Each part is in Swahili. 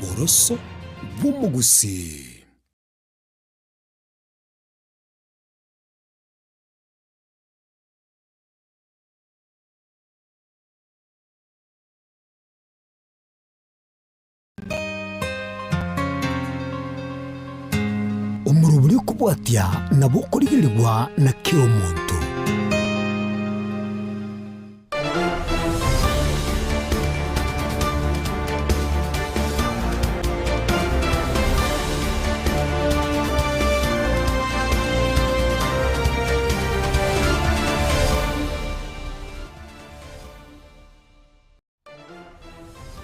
Oboroso bw'umugusi. Umuruburi kubwatya nabo kurigirirwa na kiro muntu.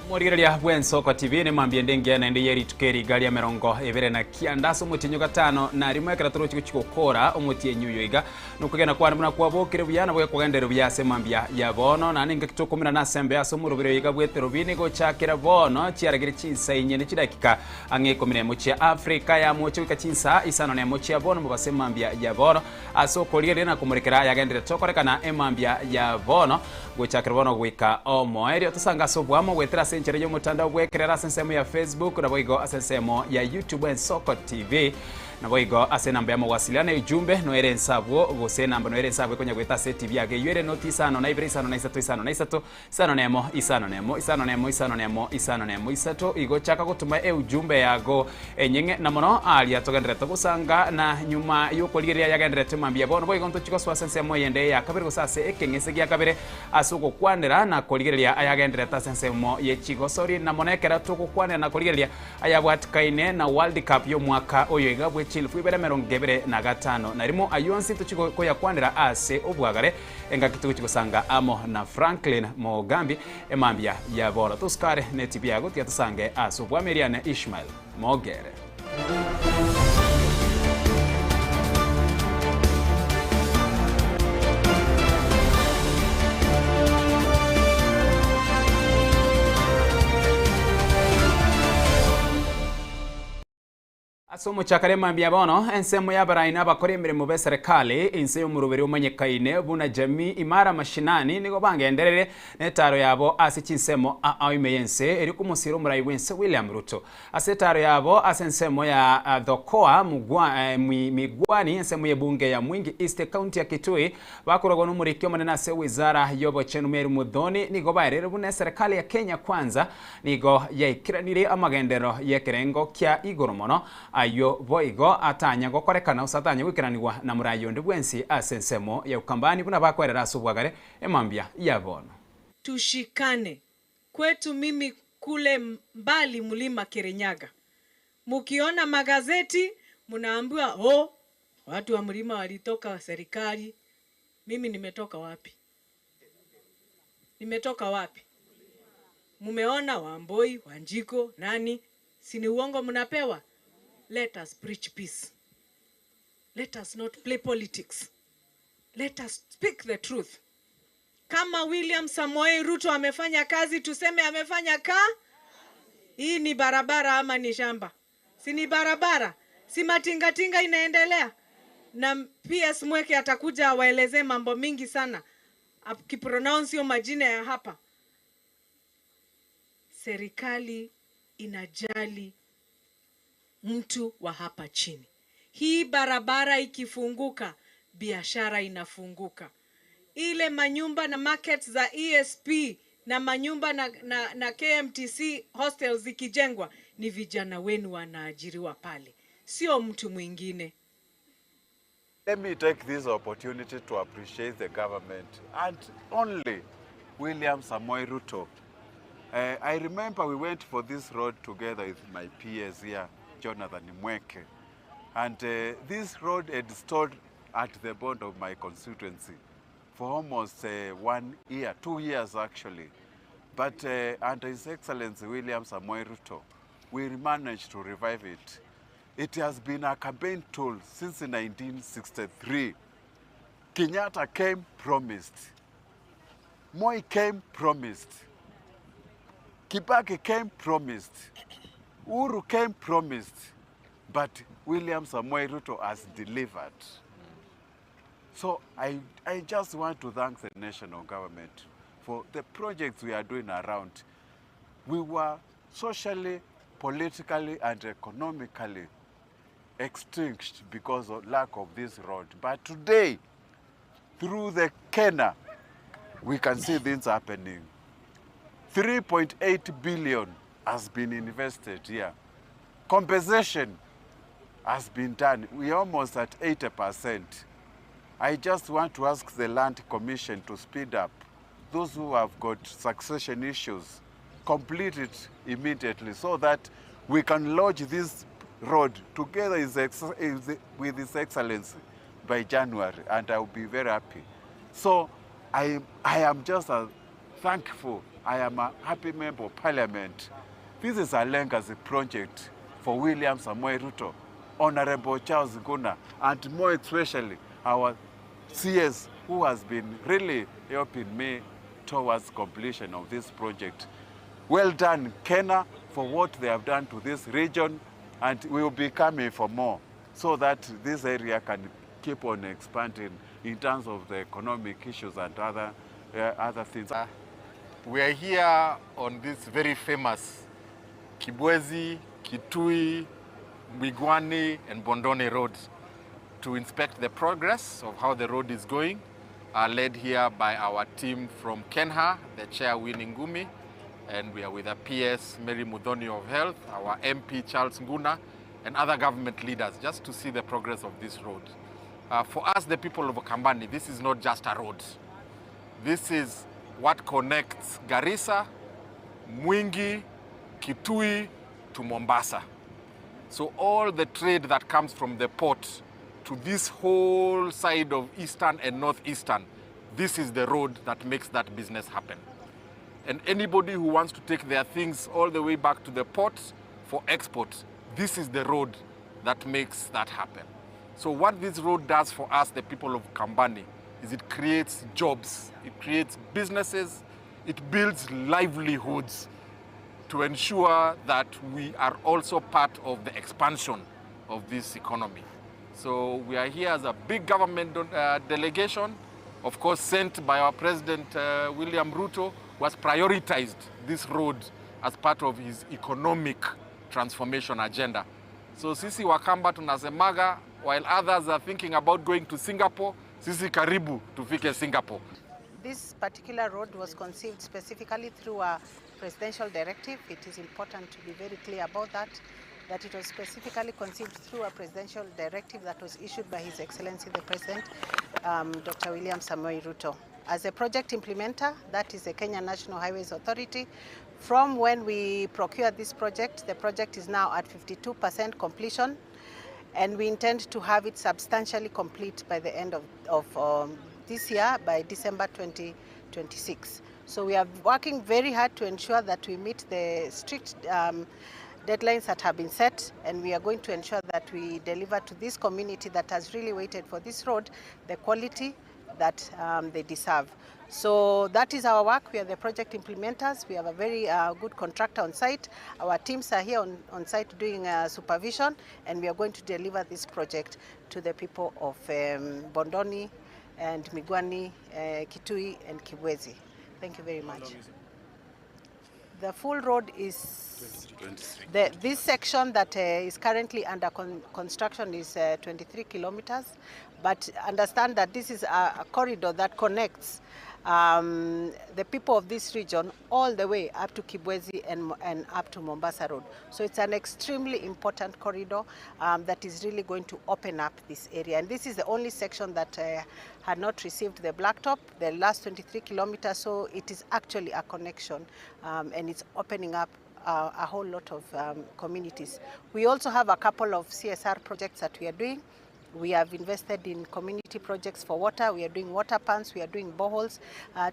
Morigereria bwensoko TV ni mambie ndenge na ndi yeri tukeri gali ya merongo evere na kiandaso mutinyo gatano na rimwe karatoro chikukora omutie nyuyo iga nukugena kwa muna kwa bokere buyana bwe kugendero byase mambia ya bono na ninga kitokumira na sembe aso murubiro iga bwetero bini go chakira bono chiaragire chinsa inye chidakika ange komire muchi Afrika ya muchi wikachinsa isano ne muchi ya bono mubase mambia ya bono aso koliere na kumurekera yagendere tokorekana emambia ya bono go chakira bono gwika omo erio tusanga so bwamo gwetera senjere yo mutandao gwekerera sensemo ya Facebook na boigo asensemo ya YouTube en Soko TV na boigo ase namba ya mawasiliano ujumbe no ere nsabwo gose namba no ere nsabwo konya gweta se TV yage yere noti sano na ibiri sano na isato isano na isato sano nemo isano nemo isano nemo isano nemo isano nemo isato igo chaka gutuma ujumbe yago enyenge na mono ali atogendere togusanga na nyuma yuko ligeria yagendere tumambia bono boigo ntochiko swa sensemo yende ya kabiri gusase ekengese gya kabiri asuko kwandera na koligeria ayagendere ta sensemo ye chigosori na monekera tukukwane na koligeria ayabwatikaine na World Cup yo mwaka oyo igabwe chilfu ibere merongebere na gatano na rimo ayonsi tuchiko ko yakwanira ase obwagare enga kituko chikosanga amo na Franklin Mogambi emambia ya bora tuskare netibia go tiatusange aso bwa Meriane Ishmael Mogere. Asomo chakare mambia bono ensemo ya baraina bakore mirimo be serikali inse yo murubere umanyekaine buna jamii imara mashinani nigo bangenderere netaro yabo asichinsemo aimeyense eri kumusiro murai wense William Ruto asetaro yabo asensemo ya Dhokoa migwani ensemo ye bunge ya Mwingi East County ya Kitui bakorogo numurikyo manena se wizara yobo chenu meru mudhoni nigo baerere buna serikali ya Kenya kwanza nigo yaikiranire amagendero yekerengo kya igoromono ayo boigo atanya gokorekana usatanya gwikiraniwa na murayo ndibwensi asensemo ya ukambani buna bakwerera asubwagare emambia ya bono. Tushikane kwetu mimi kule mbali mlima Kirinyaga. Mukiona magazeti munaambiwa watu wa mlima walitoka serikali. Mimi nimetoka wapi? Nimetoka wapi? Mumeona Wamboi, Wanjiko, nani? Sini uongo mnapewa? Let us preach peace. Let us not play politics. Let us speak the truth. Kama William Samoei Ruto amefanya kazi, tuseme amefanya hii ni barabara ama ni shamba? Si ni barabara? Si matingatinga inaendelea? Na PS Mweke atakuja waeleze mambo mingi sana. Akipronounce majina ya hapa. Serikali inajali mtu wa hapa chini. Hii barabara ikifunguka, biashara inafunguka. Ile manyumba na markets za ESP na manyumba na KMTC hostels zikijengwa, ni vijana wenu wanaajiriwa pale, sio mtu mwingine. Let me take this opportunity to appreciate the government and only William Samoei Ruto. I remember we went for this road together with my peers here, Jonathan Mweke, and this road had stood at the board of my constituency for almost 1 year, 2 years actually. But under His Excellency William Samoei Ruto, we managed to revive it. It has been a campaign tool since 1963. Kenyatta came, promised. Moi came, promised. Kibaki came, promised. Uhuru came, promised. But William Samoei Ruto has delivered. So I just want to thank the national government for the projects we are doing around. We were socially politically and economically extinct because of lack of this road. But today, through the Kenya, we can see things happening. 3.8 billion has been invested here. Compensation has been done. We're almost at 80%. I just want to ask the Land Commission to speed up. Those who have got succession issues, complete it immediately so that we can launch this road together with His Excellency by January, and I'll be very happy. So I am just thankful. I am a happy member of Parliament. This is a legacy project for William Samoei Ruto, Honorable Charles Nguna, and more especially our CS, who has been really helping me towards completion of this project. Well done, Kenya, for what they have done to this region, and we will be coming for more so that this area can keep on expanding in terms of the economic issues and other things. We are here on this very famous Kibwezi, Kitui, Migwani and Bondoni roads to inspect the progress of how the road is going, led here by our team from Kenha, the chair Winnie Ngumi, and we are with the PS Mary Mudhoni of Health, our MP Charles Nguna, and other government leaders just to see the progress of this road. For us, the people of Ukambani, this is not just a road. This is what connects Garissa, Mwingi, Kitui to Mombasa. So all the trade that comes from the port to this whole side of eastern and northeastern, this is the road that makes that business happen. And anybody who wants to take their things all the way back to the port for export, this is the road that makes that happen. So what this road does for us, the people of Kambani, is it creates jobs, it creates businesses, it builds livelihoods to ensure that we are also part of the expansion of this economy. So we are here as a big government delegation, of course sent by our President William Ruto, who has prioritized this road as part of his economic transformation agenda. So sisi Wakamba tunasemaga, while others are thinking about going to Singapore, sisi karibu tufike Singapore. This particular road was conceived specifically through a presidential directive. It is important to be very clear about that it was specifically conceived through a presidential directive that was issued by His Excellency the President, Dr. William Samoei Ruto. As a project implementer, that is the Kenya National Highways Authority. From when we procured this project, the project is now at 52% completion, and we intend to have it substantially complete by the end of this year, by December 2026. So we are working very hard to ensure that we meet the strict deadlines that have been set, and we are going to ensure that we deliver to this community that has really waited for this road the quality that they deserve. So that is our work. We are the project implementers. We have a very good contractor on site. Our teams are here on site doing supervision, and we are going to deliver this project to the people of Bondoni and Migwani, Kitui and Kibwezi. Thank you very much. The full road is, this section that is currently under construction is 23 kilometers, but understand that this is a corridor that connects the people of this region all the way up to Kibwezi and up to Mombasa Road. So it's an extremely important corridor that is really going to open up this area. And this is the only section that had not received the blacktop, the last 23 kilometers. So it is actually a connection, and it's opening up a whole lot of communities. We also have a couple of CSR projects that we are doing. We have invested in community projects for water. We are doing water pumps, we are doing boreholes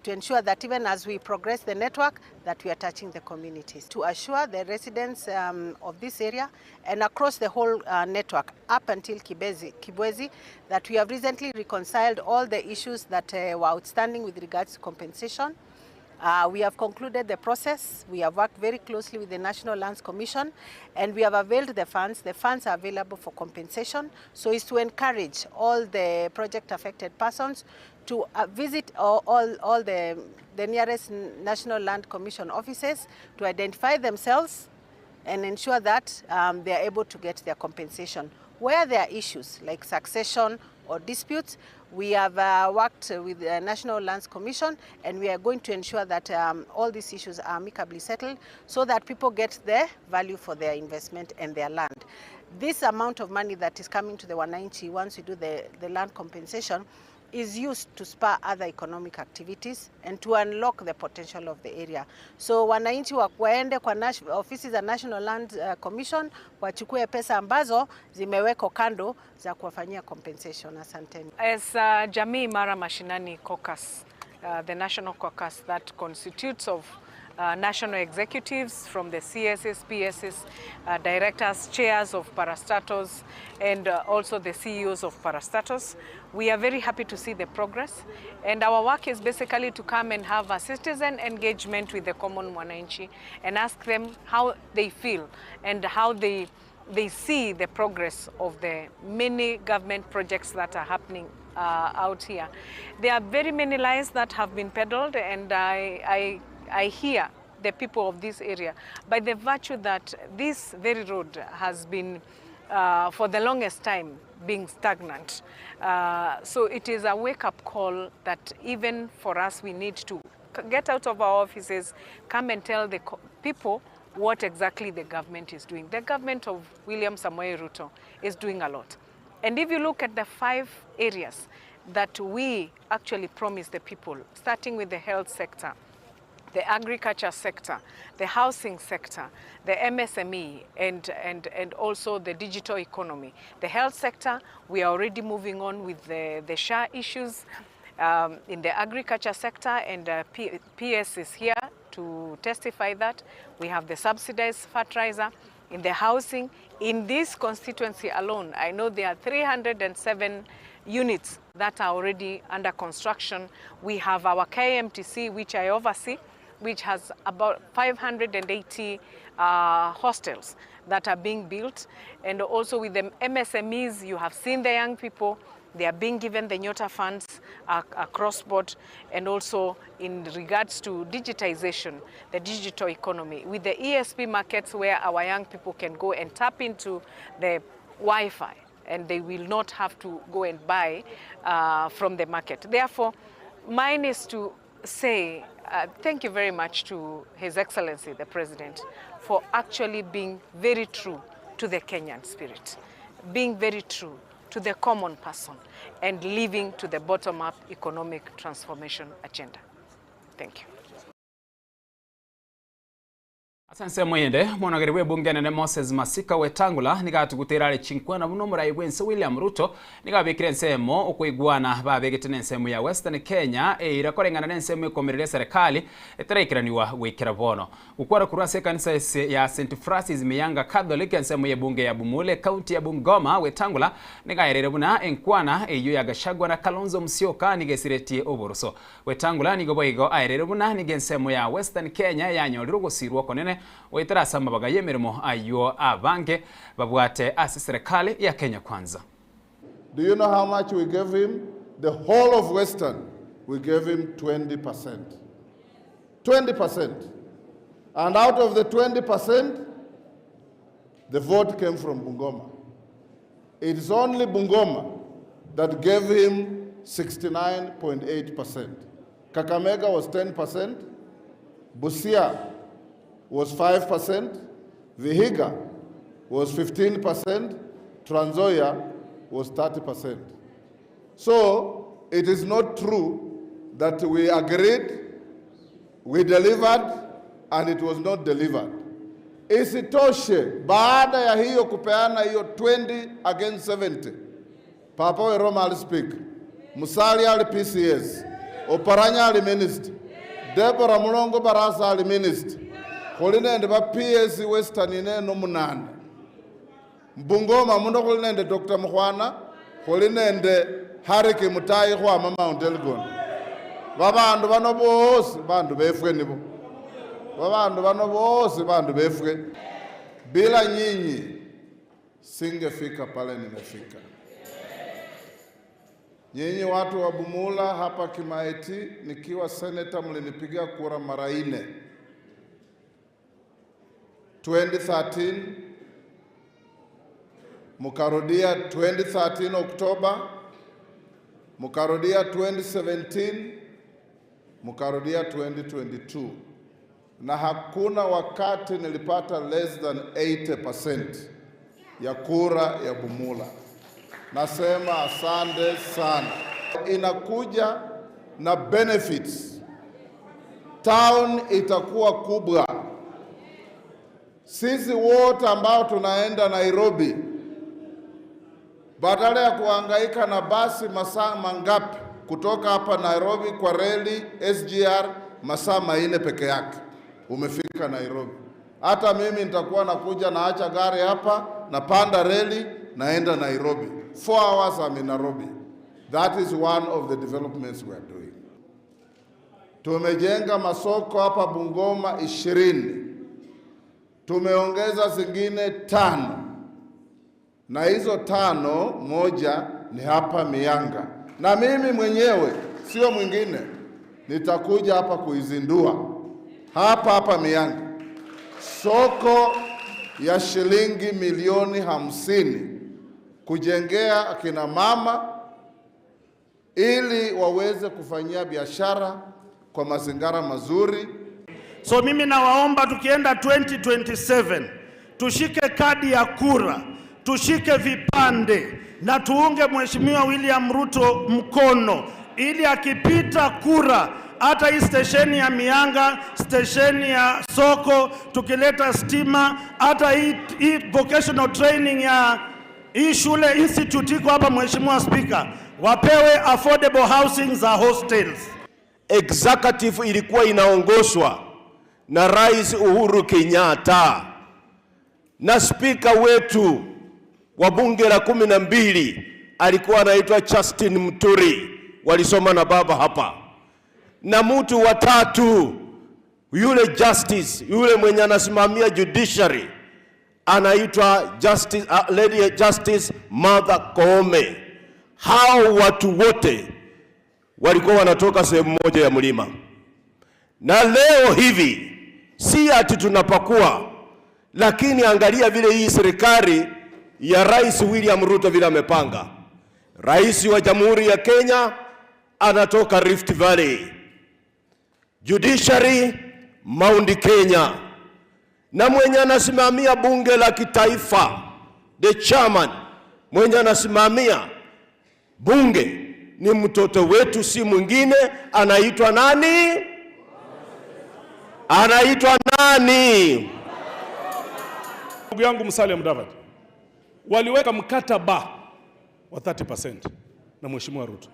to ensure that even as we progress the network, that we are touching the communities. To assure the residents of this area and across the whole network up until Kibwezi, that we have recently reconciled all the issues that were outstanding with regards to compensation. We have concluded the process. We have worked very closely with the National Lands Commission, and we have availed the funds. The funds are available for compensation. So it's to encourage all the project affected persons to visit all the nearest National Land Commission offices to identify themselves and ensure that they are able to get their compensation. Where there are issues like succession or disputes, we have worked with the National Lands Commission, and we are going to ensure that all these issues are amicably settled so that people get their value for their investment and their land. This amount of money that is coming to the Wananchi once we do the land compensation is used to spur other economic activities and to unlock the potential of the area. So wananchi waende kwa ofisi za National Land Commission wachukue pesa ambazo zimewekwa kando za kuwafanyia compensation. Asanteni. As Jamii Imara Mashinani Caucus, the national caucus that constitutes of national executives from the CSs, PSs, directors, chairs of parastatos, and also the CEOs of parastatos. We are very happy to see the progress, and our work is basically to come and have a citizen engagement with the common Wananchi and ask them how they feel and how they see the progress of the many government projects that are happening out here. There are very many lies that have been peddled, and I hear the people of this area by the virtue that this very road has been for the longest time being stagnant. So it is a wake-up call that even for us we need to get out of our offices, come and tell the people what exactly the government is doing. The government of William Samoei Ruto is doing a lot. And if you look at the 5 areas that we actually promise the people, starting with the health sector, the agriculture sector, the housing sector, the MSME, and also the digital economy. The health sector, we are already moving on with the SHA issues. In the agriculture sector, and PS is here to testify that. We have the subsidized fertilizer. In the housing, in this constituency alone, I know there are 307 units that are already under construction. We have our KMTC, which I oversee, which has about 580 hostels that are being built. And also with the MSMEs, you have seen the young people, they are being given the Nyota funds across board, and also in regards to digitization, the digital economy, with the ESP markets where our young people can go and tap into the Wi-Fi, and they will not have to go and buy from the market. Therefore, mine is to say thank you very much to His Excellency, the President, for actually being very true to the Kenyan spirit, being very true to the common person, and living to the bottom-up economic transformation agenda. Thank you. Asanse mwende mwanageriwe bunge nene Moses Masika Wetangula nigatugutera ari chinkwana muno murai wense William Ruto nigabikire nsemo okuigwana babegete nsemo ya Western Kenya irakorengana nensemo ikomerere serikali eterekiraniwa wikira bono ukwara kurase kanisa ya St Francis Miyanga Catholic nsemo ya bunge ya Bumule county ya Bungoma Wetangula nigairere buna enkwana eyo ya Gashagwa na Kalonzo Musyoka nigesireti oboruso Wetangula nigoboigo airere buna nigensemo ya Western Kenya yanyoriro gusirwa konene Waitara samba bagaye mirimo ayo abange babwate ase serikali ya Kenya Kwanza. Do you know how much we gave him? The whole of Western, we gave him 20%. 20%. And out of the 20%, the vote came from Bungoma. It is only Bungoma that gave him 69.8%. Kakamega was 10%. Busia was 5%, Vihiga was 15%, Trans Nzoia was 30%. So it is not true that we agreed, we delivered, and it was not delivered. Isitoshe, baada ya hiyo kupeana hiyo 20 against 70, Papa Weroma alispeak, Musalia ali PCS, Oparanya ali minister, Deborah Mulongo Barasa ali minister, Kolinende ba PS Western ine no munane. Bungoma muno kolinende Dr. Mkhwana, kolinende Hariki Mutai kwa Mount Elgon. Babandu bano bose bandu befwe nibo. Babandu bano bose bandu befwe. Bila nyinyi singefika pale nimefika. Nyinyi watu wa Bumula hapa Kimaiti, nikiwa senator mlinipigia kura mara 4. 2013, mukarudia 2013 Oktoba, mukarudia 2017, mukarudia 2022. Na hakuna wakati nilipata less than 80% ya kura ya Bumula. Nasema asante sana. Inakuja na benefits. Town itakuwa kubwa. Sisi wote ambao tunaenda Nairobi, badala ya kuhangaika na basi masaa mangapi kutoka hapa Nairobi kwa reli SGR, masaa 4 peke yake umefika Nairobi. Hata mimi nitakuwa nakuja naacha gari hapa, napanda reli, naenda Nairobi. 4 hours I'm in Nairobi. That is one of the developments we are doing. Tumejenga masoko hapa Bungoma 20. Tumeongeza zingine 5. Na hizo 5, moja ni hapa Mianga. Na mimi mwenyewe, sio mwingine, nitakuja hapa kuizindua. Hapa Mianga. Soko ya shilingi milioni 50 kujengea akina mama ili waweze kufanyia biashara kwa mazingira mazuri. So mimi nawaomba tukienda 2027 tushike kadi ya kura, tushike vipande na tuunge Mheshimiwa William Ruto mkono ili akipita kura hata hii stesheni ya Mianga, stesheni ya soko, tukileta stima, hata hii vocational training ya hii shule institute iko hapa, Mheshimiwa Speaker, wapewe affordable housing za hostels. Executive ilikuwa inaongozwa na Rais Uhuru Kenyatta na spika wetu wa bunge la 12 alikuwa anaitwa Justin Muturi, walisoma na baba hapa. Na mtu wa 3 yule justice, yule mwenye anasimamia judiciary anaitwa Justice Lady Justice Martha Koome. Hao watu wote walikuwa wanatoka sehemu moja ya mlima. Na leo hivi si ati tunapakua, lakini angalia vile hii serikali ya Rais William Ruto vile amepanga. Rais wa Jamhuri ya Kenya anatoka Rift Valley, judiciary Mount Kenya, na mwenye anasimamia bunge la kitaifa, the chairman mwenye anasimamia bunge ni mtoto wetu, si mwingine, anaitwa nani? Anaitwa nani? Ndugu yangu Musalia Mudavadi waliweka mkataba wa 30% na Mheshimiwa Ruto,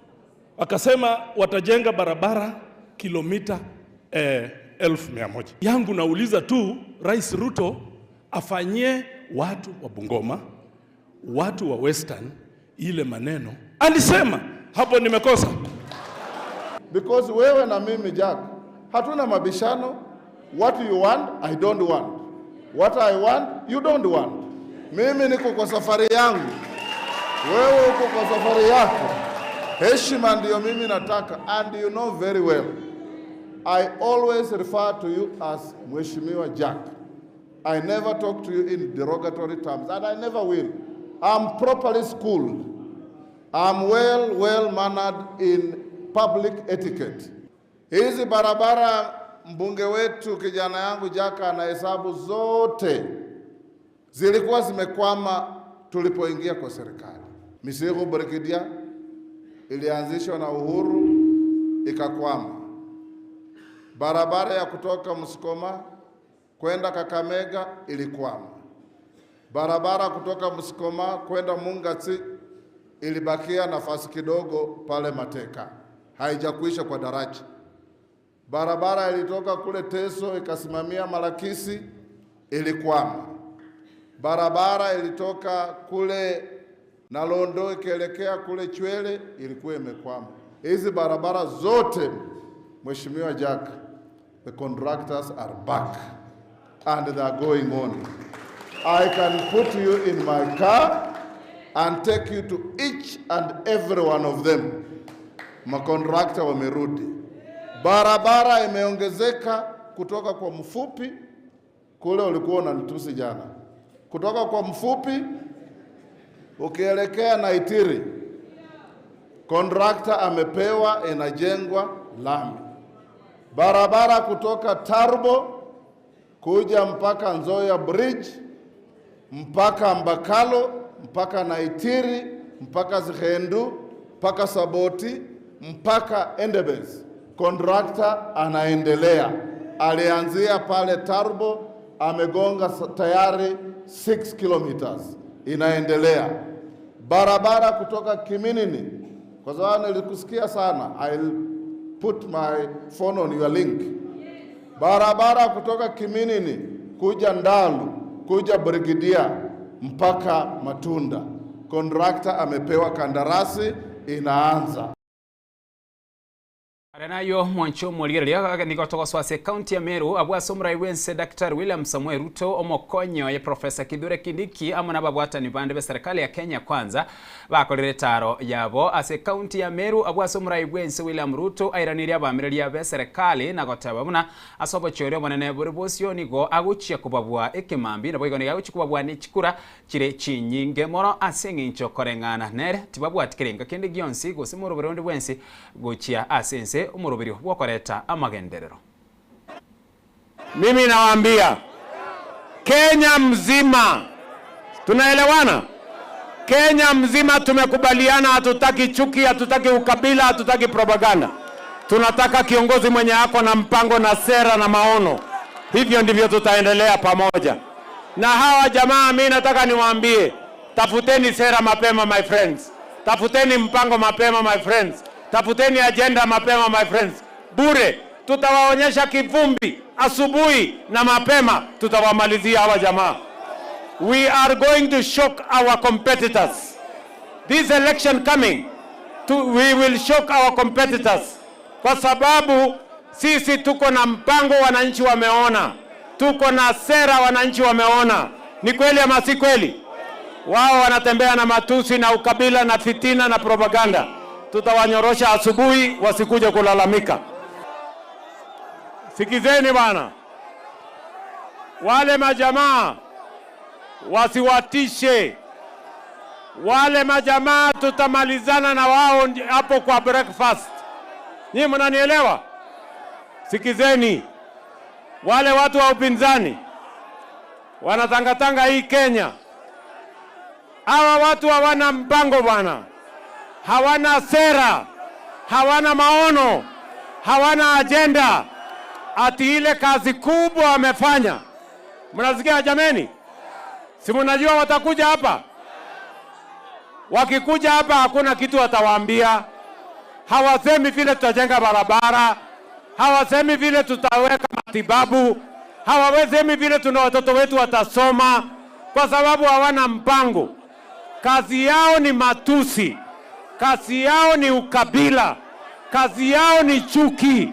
akasema watajenga barabara kilomita 1,100. Yangu nauliza tu Rais Ruto afanyie watu wa Bungoma, watu wa Western ile maneno alisema. Hapo nimekosa. Because wewe na mimi Jack hatuna mabishano. What you want, I don't want. What I want, you don't want. Mimi niko kwa safari yangu, wewe uko kwa safari yako. Heshima ndio mimi nataka, and you know very well I always refer to you as Mheshimiwa Jack. I never talk to you in derogatory terms, and I never will. I'm properly schooled. I'm well mannered in public etiquette. Hizi barabara mbunge wetu kijana yangu Jaka anahesabu zote zilikuwa zimekwama tulipoingia kwa serikali. Misigo Brikidia ilianzishwa na Uhuru ikakwama. Barabara ya kutoka Musikoma kwenda Kakamega ilikwama. Barabara kutoka Musikoma kwenda Mungatsi ilibakia nafasi kidogo pale Mateka, haijakuisha kwa daraja. Barabara ilitoka kule Teso ikasimamia Malakisi ilikwama. Barabara ilitoka kule Nalondo ikielekea kule Chwele ilikuwa imekwama. Hizi barabara zote Mheshimiwa Jack, the contractors are back and they are going on. I can put you in my car and take you to each and every one of them. Makontrakta wamerudi. Barabara imeongezeka kutoka kwa mfupi kule ulikuwa unanitusi jana. Kutoka kwa Mfupi ukielekea Naitiri, kontrakta amepewa, inajengwa lami. Barabara kutoka Tarbo kuja mpaka Nzoia Bridge, mpaka Mbakalo, mpaka Naitiri, mpaka Zikhendu, mpaka Saboti, mpaka Endebess. Kontrakta anaendelea. Alianzia pale Tarbo, amegonga tayari 6 kilometers. Inaendelea. Barabara kutoka Kiminini, kwa sababu nilikusikia sana, I'll put my phone on your link. Barabara kutoka Kiminini kuja Ndalu, kuja Brigidia mpaka Matunda. Kontrakta amepewa kandarasi, inaanza. Arenayo mwancho mwaligereria nigotoka swase county ya Meru abwasomra iwense Dr. William Samuel Ruto omokonyo ya Professor Kithure Kindiki amona babwatani bande be serikali ya Kenya Kwanza bakorere taro yabo ase county ya Meru abwasomra iwense William Ruto airaniria bamirĩria be serikali na gotaba buna asobo chore bonene buri bosio nigo aguchia kubabwa ekemambi na boigoni aguchia kubabwa ni chikura chire chinyinge moro asengincho korengana nere tibabwatikirenga kende gionsi gosimuro burundi bwensi gochia asense umurubiri wakoreta amagenderero. Mimi nawaambia Kenya mzima, tunaelewana? Kenya mzima tumekubaliana, hatutaki chuki, hatutaki ukabila, hatutaki propaganda. Tunataka kiongozi mwenye ako na mpango na sera na maono. Hivyo ndivyo tutaendelea pamoja. Na hawa jamaa, mimi nataka niwaambie, tafuteni sera mapema my friends. Tafuteni mpango mapema my friends. Tafuteni agenda mapema my friends. Bure tutawaonyesha kivumbi asubuhi na mapema tutawamalizia hawa jamaa. We are going to shock our competitors. This election coming, we will shock our competitors. Kwa sababu sisi tuko na mpango, wananchi wameona. Tuko na sera, wananchi wameona. Ni kweli ama si kweli? Wao wanatembea na matusi na ukabila na fitina na propaganda. Tutawanyorosha asubuhi, wasikuje kulalamika. Sikizeni bana, wale majamaa wasiwatishe. Wale majamaa tutamalizana na wao hapo kwa breakfast. Nyinyi mnanielewa? Sikizeni, wale watu wa upinzani wanatangatanga hii Kenya. Hawa watu hawana mpango bwana. Hawana sera, hawana maono, hawana agenda. Ati ile kazi kubwa wamefanya. Mnasikia jameni? Si mnajua watakuja hapa? Wakikuja hapa hakuna kitu watawaambia. Hawasemi vile tutajenga barabara, hawasemi vile tutaweka matibabu, hawasemi vile tuna watoto wetu watasoma, kwa sababu hawana mpango. Kazi yao ni matusi. Kazi yao ni ukabila, kazi yao ni chuki.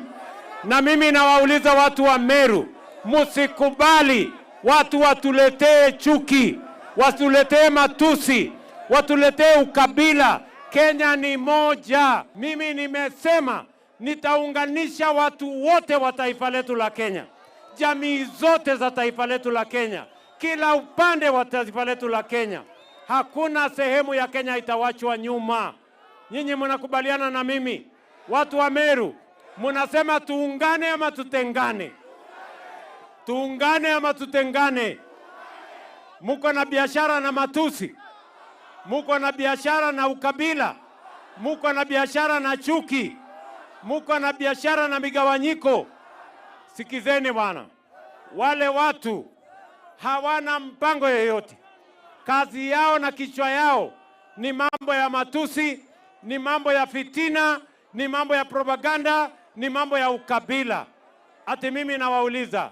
Na mimi nawauliza watu wa Meru, musikubali watu watuletee chuki, watuletee matusi, watuletee ukabila. Kenya ni moja. Mimi nimesema nitaunganisha watu wote wa taifa letu la Kenya, jamii zote za taifa letu la Kenya, kila upande wa taifa letu la Kenya. Hakuna sehemu ya Kenya itawachwa nyuma. Nyinyi mnakubaliana na mimi? Watu wa Meru, mnasema tuungane ama tutengane? Tuungane ama tutengane? Muko na biashara na matusi, muko na biashara na ukabila, muko na biashara na chuki, muko na biashara na migawanyiko. Sikizeni bwana, wale watu hawana mpango yoyote. Kazi yao na kichwa yao ni mambo ya matusi, ni mambo ya fitina, ni mambo ya propaganda, ni mambo ya ukabila. Ati mimi nawauliza,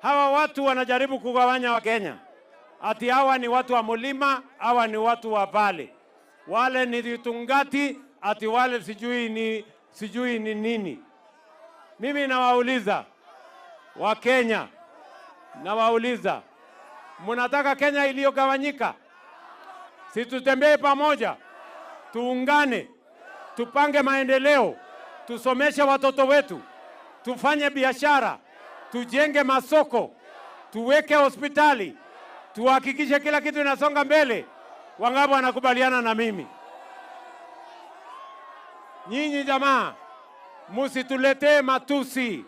hawa watu wanajaribu kugawanya wa Kenya. Ati hawa ni watu wa Mulima, hawa ni watu wa Vale. Wale ni Tungati, ati wale sijui ni nini. Mimi nawauliza wa Kenya, nawauliza, mnataka Kenya iliyogawanyika? Si tutembee pamoja, tuungane, tupange maendeleo, tusomeshe watoto wetu, tufanye biashara, tujenge masoko, tuweke hospitali, tuhakikishe kila kitu inasonga mbele. Wangapi wanakubaliana na mimi? Nyinyi jamaa, musituletee matusi.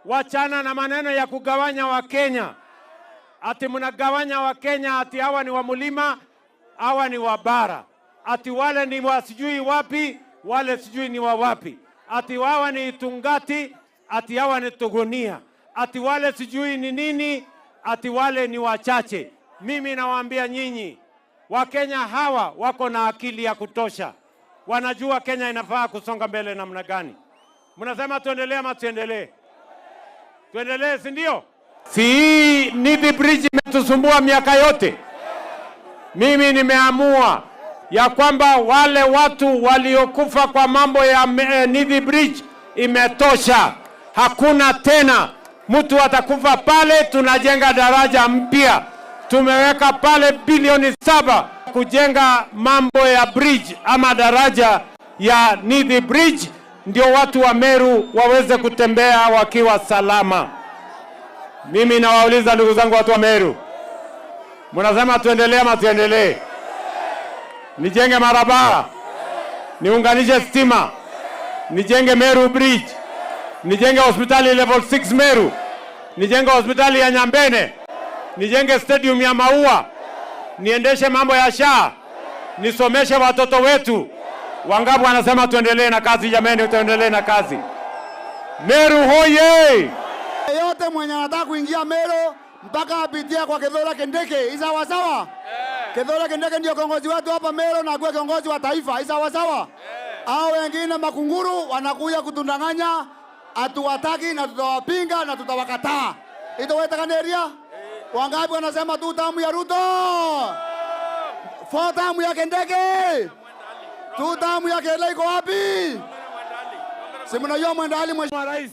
Wachana na maneno ya kugawanya Wakenya. Ati mnagawanya Wakenya, ati hawa ni wa mlima, hawa ni wa bara. Ati wale ni wa sijui wapi, wale sijui ni wa wapi. Ati hawa ni Tungati, ati hawa ni Tugunia. Ati wale sijui ni nini, ati wale ni wachache. Mimi nawaambia nyinyi, Wakenya hawa wako na akili ya kutosha. Wanajua Kenya inafaa kusonga mbele namna gani. Mnasema tuendelee ama tuendelee? Tuendelee, si ndio? Si Nithi Bridge imetusumbua miaka yote. Mimi nimeamua ya kwamba wale watu waliokufa kwa mambo ya Nithi Bridge imetosha. Hakuna tena mtu atakufa pale. Tunajenga daraja mpya. Tumeweka pale bilioni 7 kujenga mambo ya bridge ama daraja ya Nithi Bridge, ndio watu wa Meru waweze kutembea wakiwa salama. Mimi nawauliza ndugu zangu watu wa Meru, mnasema tuendelee ama tuendelee? Nijenge barabara, niunganishe stima, nijenge Meru Bridge, nijenge hospitali level 6 Meru, nijenge hospitali ya Nyambene, nijenge stadium ya Maua, niendeshe mambo ya SHA, nisomeshe watoto wetu. Wangapi wanasema tuendelee na kazi? Jameni, tuendelee na kazi. Meru hoye! Yote mwenye anataka kuingia Meru mpaka apitia kwa Kithure Kindiki. Sawa sawa? Kithure Kindiki ndio kiongozi wetu hapa Meru na akuwe kiongozi wa taifa. Sawa sawa? Hao wengine makunguru wanakuja kutundanganya, hatuwataki na tutawapinga na tutawakataa. Ito wewe takaneria? Wangapi wanasema tu tamu ya Ruto? 4 tamu ya Kindiki. 2 tamu ya Kele iko wapi? Si mnajua Mwendali Mheshimiwa Rais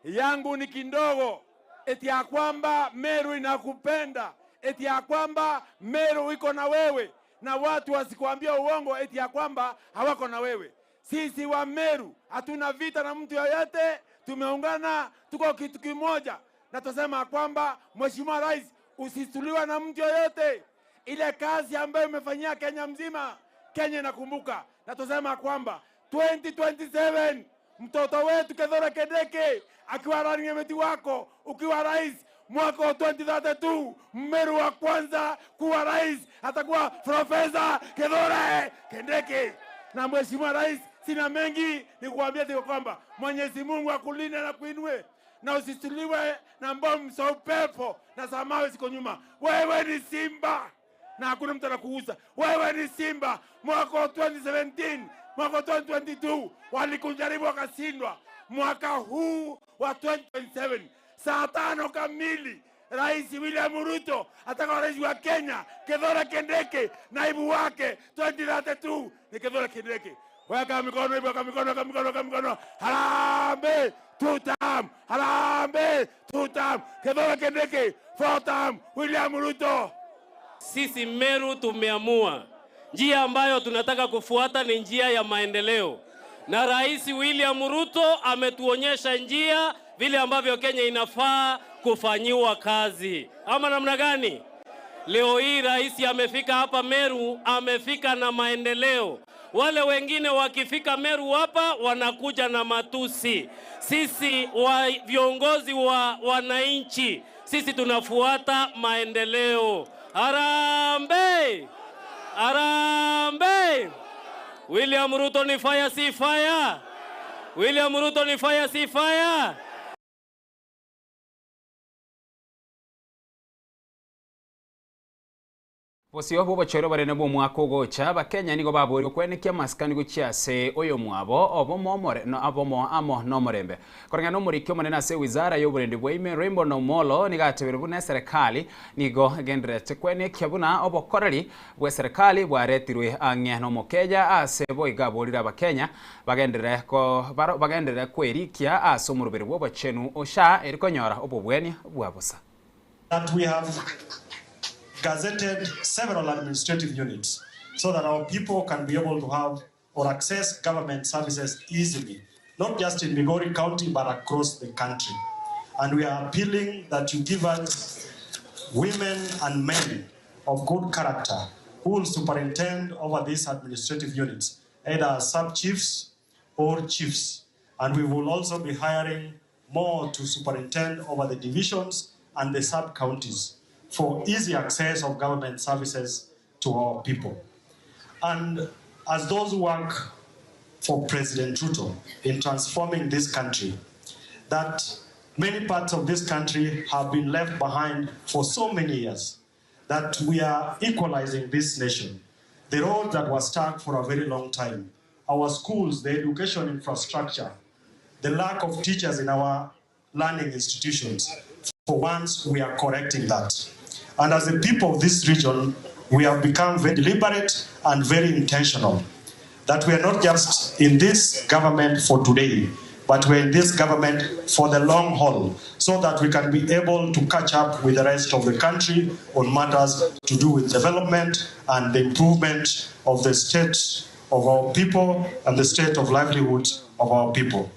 yangu ni kindogo, eti ya kwamba Meru inakupenda, eti ya kwamba Meru iko na wewe, na watu wasikuambia uongo eti ya kwamba hawako na wewe. Sisi wa Meru hatuna vita na mtu yoyote, tumeungana, tuko kitu kimoja, na tusema kwamba Mheshimiwa Rais, usisuliwa na mtu yoyote. Ile kazi ambayo umefanyia Kenya mzima, Kenya inakumbuka, na tusema kwamba 2027 mtoto wetu Kithure Kindiki akiwa running mate wako, ukiwa rais mwaka wa 2032, Meru wa kwanza kuwa rais atakuwa Profesa Kithure Kindiki. Na Mheshimiwa Rais, sina mengi ni kuambia tu kwamba Mwenyezi Mungu akulinde na kuinue, na usisuliwe na bomu za upepo na samawe ziko nyuma. Wewe ni simba na hakuna mtu anakuuza. Wewe ni simba. Mwaka wa 2017, mwaka wa 2022 walikujaribu wakashindwa. Mwaka huu wa 2027 saa 5 kamili Rais William Ruto atakuwa rais wa Kenya. Kithure Kindiki naibu wake 2032 ni Kithure Kindiki. Weka mikono, weka mikono, weka mikono, weka mikono. Harambee 2 term, harambee 2 term. Kithure Kindiki 4 term. William Ruto. Sisi Meru tumeamua njia ambayo tunataka kufuata ni njia ya maendeleo, na Rais William Ruto ametuonyesha njia vile ambavyo Kenya inafaa kufanyiwa kazi. Ama namna gani? Leo hii rais amefika hapa Meru, amefika na maendeleo. Wale wengine wakifika Meru hapa wanakuja na matusi. Sisi viongozi wa wananchi, sisi tunafuata maendeleo. Harambee! Harambee! William Ruto ni fire si fire. William Ruto ni fire si fire. Bosio bo bachero barene bo mwaka gocha bakenya nigo babori kwenekia maskani guchiase oyo mwabo obo momore no abomo amo no morembe koranga no murikyo manena se wizara yo burende bwime Rainbow no molo nigatebere bune serikali nigo gendrete kwenekia buna obo korari bwe serikali bwaretirwe ange no mokeja ase bo igaborira bakenya bagendere ko baro bagendere kwerikia ase omurubere bwo bachenu osha erikonyora obo bwenia bwabusa that we have gazetted several administrative units so that our people can be able to have or access government services easily, not just in Migori County, but across the country. And we are appealing that you give us women and men of good character who will superintend over these administrative units, either sub-chiefs or chiefs. And we will also be hiring more to superintend over the divisions and the sub-counties for easy access of government services to our people. And as those who work for President Ruto in transforming this country, that many parts of this country have been left behind for so many years, that we are equalizing this nation. The road that was stuck for a very long time, our schools, the education infrastructure, the lack of teachers in our learning institutions, for once we are correcting that. And as the people of this region, we have become very deliberate and very intentional, that we are not just in this government for today, but we're in this government for the long haul, so that we can be able to catch up with the rest of the country on matters to do with development and the improvement of the state of our people and the state of livelihood of our people.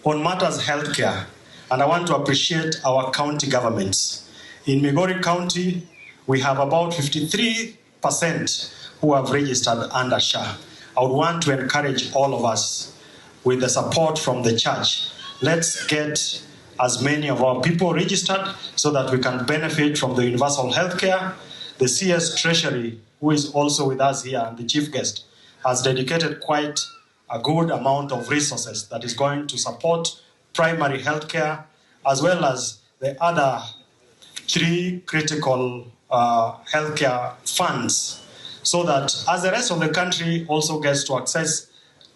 On matters healthcare, and I want to appreciate our county governments. In Migori County, we have about 53% who have registered under SHA. I would want to encourage all of us, with the support from the church, let's get as many of our people registered so that we can benefit from the universal health care. The CS Treasury, who is also with us here, and the chief guest, has dedicated quite a good amount of resources that is going to support primary health care, as well as the other 3 critical healthcare funds, so that as the rest of the country also gets to access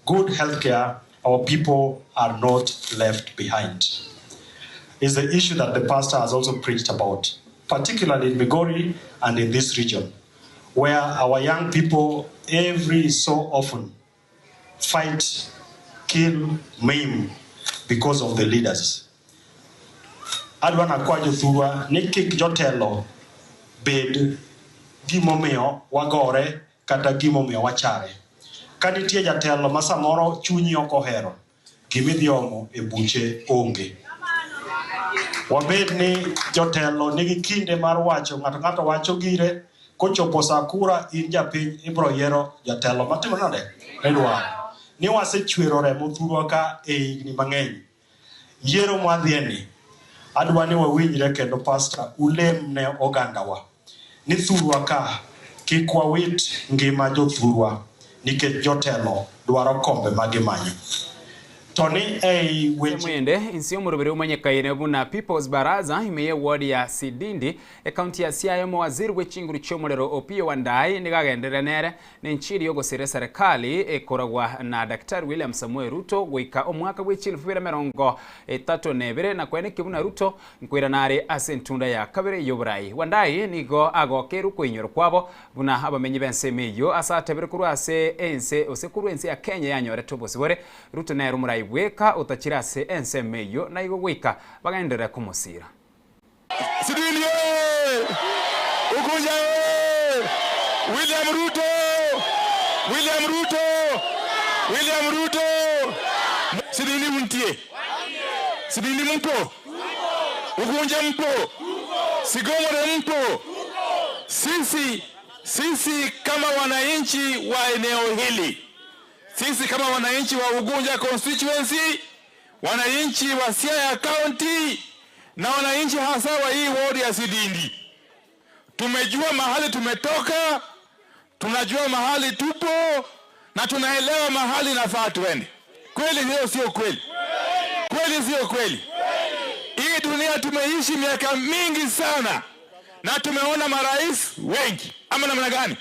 good healthcare, our people are not left behind. Is the issue that the pastor has also preached about, particularly in Migori and in this region, where our young people every so often fight, kill, maim because of the leaders. Adwana kwajo thurwa nikik jotelo bed gimomio wagore kata gimomio wachare. Kanitie jatelo ma samoro chunyi ok ohero, gimidhiomo e buche onge. Wabed ni jotelo nigi kinde mar wacho, ng'ato wacho gire, kochopo saa kura in japiny ibro yiero jatelo matimo nade edwaro. Ni wasechwero remo thurwa ka e higni mang'eny. Yiero mwadhieni, adwa ni wawinjre kendo pastor ulem ne ogandawa. Ni thurwa ka kik wawit ngima jothurwa, nikech jotelo dwaro kombe magimanyo. Mwende insio murubiri umanyekaine buna People's Baraza imeye ward ya Sidindi county ya Siaya. Mawaziri w'ekinguru cy'omulero Opiyo Wandayi nigagendera nere n'enchiri yo gosere serikali ekoragwa na Daktari William Samuel Ruto gwika omwaka w'ekilfu 2032 na kwene kibuna Ruto nkwira nare asentunda ya kabere y'oburayi. Wandayi nigo agokeru kwinyoro kwabo buna abamenyi bensemeyo asatebere kurwase ense osekuru ense ya Kenya yanyore tobosibore Ruto nere umurayi weka utachirase ensemeyo na igo wika bagaendera kumusira. Sidindi Ugunja William Ruto Sidindi muntie Sidindi mpo Ugunja mpo Sigomore mpo. Sisi kama wananchi wa eneo hili, sisi kama wananchi wa Ugunja constituency, wananchi wa Siaya County na wananchi hasa wa hii ward ya Sidindi, tumejua mahali tumetoka, tunajua mahali tupo na tunaelewa mahali nafaa tuende. Kweli hiyo sio kweli? Kweli sio kweli? Hii dunia tumeishi miaka mingi sana na tumeona marais wengi. Ama namna gani?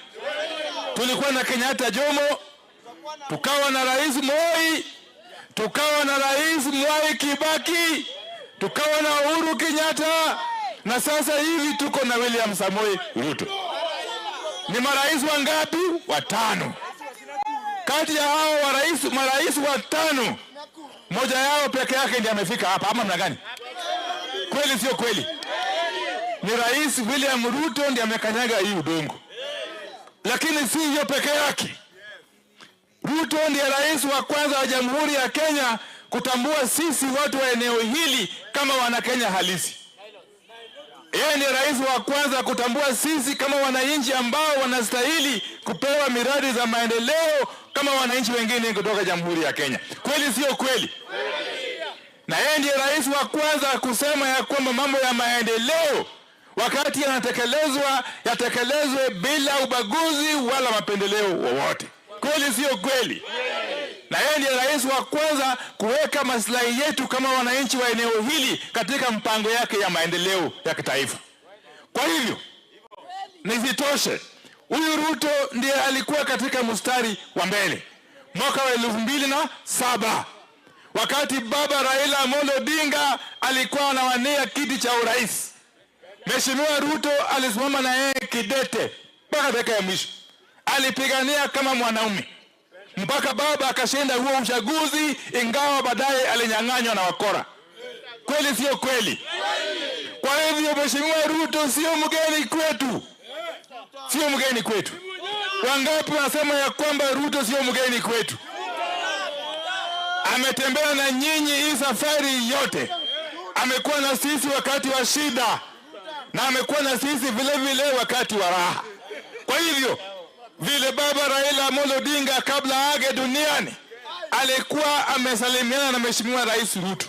Tulikuwa na Kenyatta Jomo, tukawa na Rais Moi, tukawa na Rais Mwai Kibaki, tukawa na Uhuru Kenyatta, na sasa hivi tuko na William Samoei Ruto. Ni marais wangapi? 5. Kati ya hao marais 5, moja yao peke yake ndiye amefika hapa. Ama namna gani? Kweli sio kweli? Ni Rais William Ruto ndiye amekanyaga hii udongo. Lakini si hiyo peke yake. Ruto ndiye rais wa kwanza wa Jamhuri ya Kenya kutambua sisi watu wa eneo hili kama Wanakenya halisi. Yeye ni rais wa kwanza kutambua sisi kama wananchi ambao wanastahili kupewa miradi za maendeleo kama wananchi wengine kutoka Jamhuri ya Kenya. Kweli sio kweli? Na yeye ndiye rais wa kwanza kusema ya kwamba mambo ya maendeleo wakati yanatekelezwa yatekelezwe bila ubaguzi wala mapendeleo wowote. Kweli sio kweli? Na yeye ndiye rais wa kwanza kuweka maslahi yetu kama wananchi wa eneo hili katika mpango yake ya maendeleo ya kitaifa. Kwa hivyo, nisitoshe, huyu Ruto ndiye alikuwa katika mstari wa mbele mwaka wa 2007 wakati baba Raila Amolo Odinga alikuwa anawania kiti cha urais. Mheshimiwa Ruto alisimama na yeye kidete mpaka dakika ya mwisho. Alipigania kama mwanaume mpaka baba akashinda huo uchaguzi, ingawa baadaye alinyang'anywa na wakora. Kweli sio kweli? Kwa hivyo Mheshimiwa Ruto sio mgeni kwetu. Sio mgeni kwetu. Wangapi wanasema ya kwamba Ruto sio mgeni kwetu? Ametembea na nyinyi hii safari yote. Amekuwa na sisi wakati wa shida na amekuwa na sisi vile vile wakati wa raha. Kwa hivyo vile baba Raila Amolo Odinga kabla age duniani alikuwa amesalimiana na Mheshimiwa Rais Ruto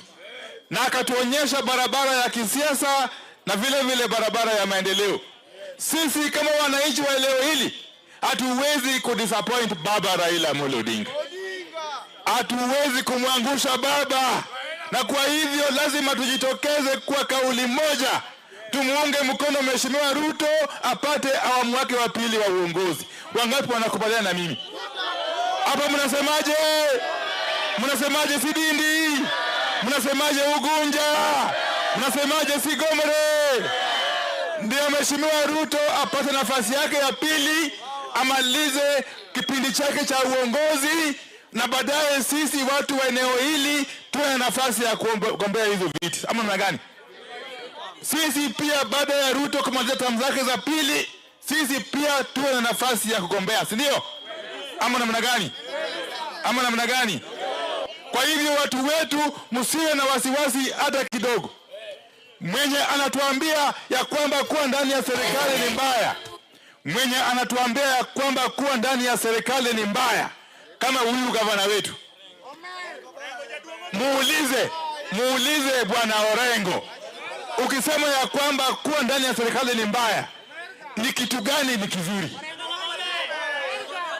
na akatuonyesha barabara ya kisiasa na vile vile barabara ya maendeleo. Sisi kama wananchi wa eneo hili hatuwezi kudisappoint baba Raila Amolo Odinga. Hatuwezi kumwangusha baba, na kwa hivyo lazima tujitokeze kwa kauli moja, tumuunge mkono Mheshimiwa Ruto apate awamu wake wa pili wa uongozi. Wangapi wanakubaliana na mimi? Hapa mnasemaje? Mnasemaje Sidindi? Mnasemaje Ugunja? Mnasemaje Sigomere? Ndio Mheshimiwa Ruto apate nafasi yake ya pili, amalize kipindi chake cha uongozi, na baadaye sisi watu wa eneo hili tuwe nafasi ya kugombea hizo viti. Ama namna gani? Sisi pia baada ya Ruto kumaliza term zake za pili, sisi pia tuwe na nafasi ya kugombea, si ndio? Ama namna gani? Ama namna gani? Kwa hivyo watu wetu msiwe na wasiwasi hata kidogo. Mwenye anatuambia ya kwamba kuwa ndani ya serikali ni mbaya, mwenye anatuambia ya kwamba kuwa ndani ya serikali ni mbaya, kama huyu gavana wetu, muulize bwana Orengo, ukisema ya kwamba kuwa ndani ya serikali ni mbaya, ni kitu gani ni kizuri?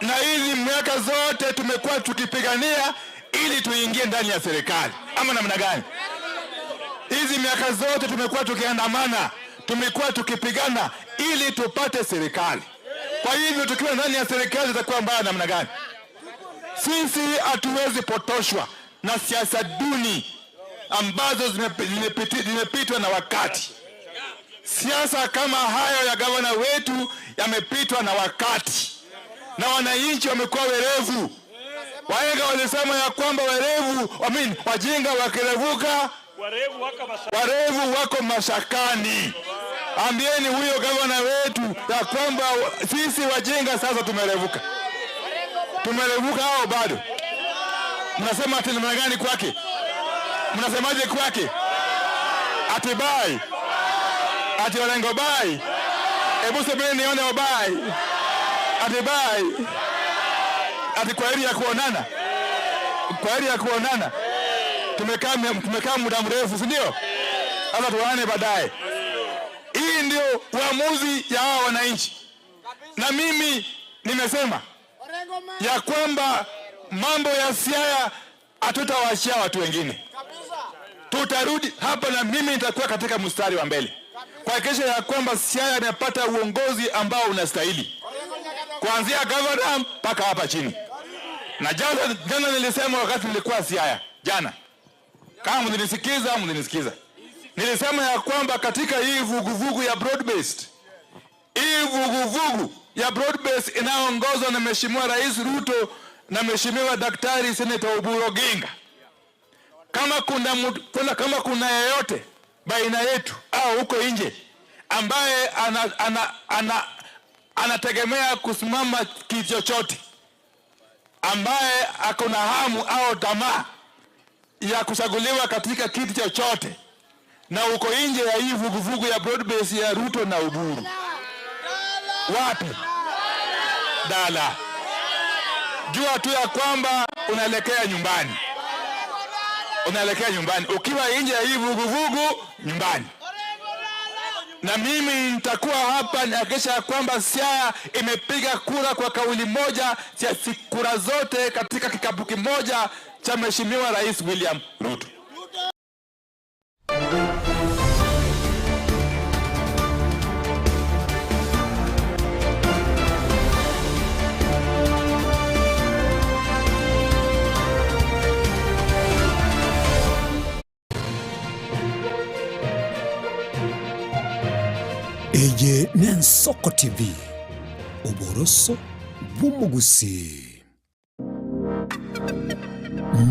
Na hizi miaka zote tumekuwa tukipigania ili tuingie ndani ya serikali, ama namna gani? Hizi miaka zote tumekuwa tukiandamana, tumekuwa tukipigana ili tupate serikali. Kwa hivyo tukiwa ndani ya serikali itakuwa mbaya namna gani? Sisi hatuwezi potoshwa na siasa duni ambazo zimepitwa na wakati. Siasa kama hayo ya gavana wetu yamepitwa na wakati, na wananchi wamekuwa werevu. Wahenga walisema ya kwamba wajinga wakirevuka warevu wako mashakani. Ambieni huyo gavana wetu ya kwamba sisi wajinga sasa tumerevuka. Tumerevuka hao bado? Mnasema ati namna gani kwake? Mnasemaje kwake? Ati bai? Ati Orengo bai? Hebu semeni nione wabai. Ati bai? Ati kwa heri ya kuonana? Kwa heri ya kuonana? Tumekaa muda mrefu, si ndio? Sasa tuone baadaye. Hii ndio uamuzi ya hao wananchi. Na mimi nimesema ya kwamba mambo ya Siaya hatutawaachia watu wengine. Tutarudi hapa na mimi nitakuwa katika mstari wa mbele kuhakikisha ya kwamba Siaya inapata uongozi ambao unastahili, kuanzia governor mpaka hapa chini. Na jana nilisema wakati nilikuwa Siaya jana, kama mlinisikiza, nilisema ya kwamba katika hii vuguvugu ya broad based, inayoongozwa na Mheshimiwa Rais Ruto na Mheshimiwa Daktari Senator Oburu Oginga, kama kuna yeyote baina yetu au huko nje ambaye anategemea kusimama kichochote, ambaye akona hamu au tamaa ya kuchaguliwa katika kiti chochote na uko nje ya hii vuguvugu ya broad base ya Ruto na Oburu. Wapi? Dala. Jua tu ya kwamba unaelekea nyumbani. Unaelekea nyumbani. Ukiwa nje ya hii vuguvugu, nyumbani. Na mimi nitakuwa hapa nihakikisha kwamba Siaya imepiga kura kwa kauli moja, kura zote katika kikapu kimoja cha Mheshimiwa Rais William Ruto. Eye Nensoko TV Oboroso bw'umugusi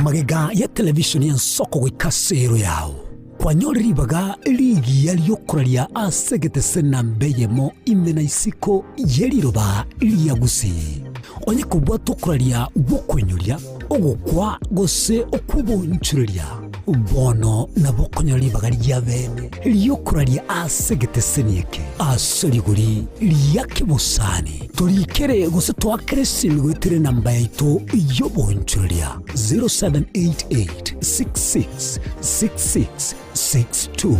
magega ya televishoni ya Nsoko gwikasero yawo kwanyoriribaga ligi yaliyokuralia asegete sena mbeyemo imena isiko yeliroba liyagusi onye kubwa tokuralia bokwenyolia ogukwa gose okubonchurelia bono na bokonyolibaga lyabene liyokuralia asegete senieke asoliguri liyakibusani tolikere gose twakeresimigwitere namba yaito yobonchurelia 0788666662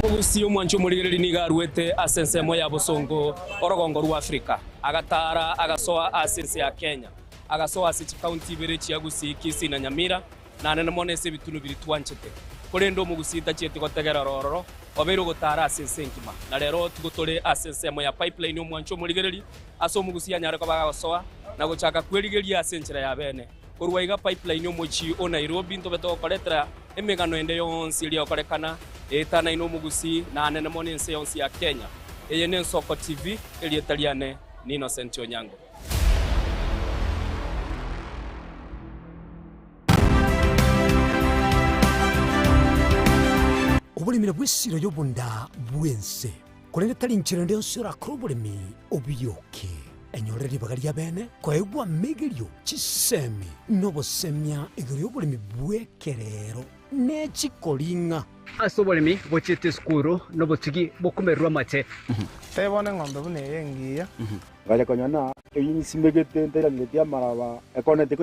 Mugusi omwancho murigiriri niga ruete asensemo ya Bosongo orogongo rwa Afrika agatara agasoa asense ya Kenya agasoa ase county berechi yagusi Kisii na Nyamira na nene monese bitunu biri twanchete kurendo mugusi tachiete gotegera rororo obero gotara asense nkima na rero tugotore asensemo ya pipeline omwancho murigiriri aso mugusi anyare ko bagasoa na gochaka kwerigeria asenchera ya bene kurwaiga pipeline omochi o Nairobi ntobeto koretera emegano ende yonsi iri okorekana etana ino mugusi na nene monense yonsi ya Kenya eye Nensoko TV eri etaliane ni Innocent Onyango. Obulimira bw'essiro y'obunda bwense kulende talinchira ndio sura krobulimi obiyoke enyoreri bagalia bene kwaegwa megerio chisemi nobosemya igori obulimi bwekerero nechikolinga asobolimi bochete skuru nobotigi bokumerwa mate tebone ng'ombe bune yengiya gale konyana eyisimegete ndera ngetia maraba ekonete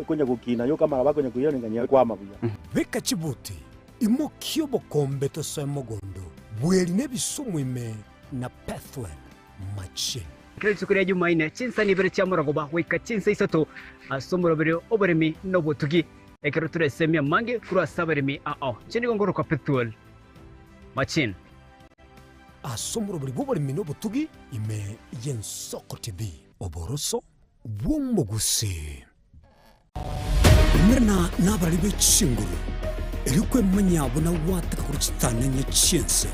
konya kukina yo kamara bakonya kuyira nganya kwa mabuya beka chibuti imokyo bokombe to semogondo bweli nebisumwime na pathway machine Kristo kuri Jumaine chinsa ni bere chamuragoba wika chinsa isato asomoro bere oberemi nobotugi ekero turesemia mange kura saberemi chini gongoro kwa petrol machine asomoro bere boberemi nobotugi ime Nensoko TV oboroso bw'umugusi mirna nabali bechinguru erikwe manyabo na wataka kuri chitane chinse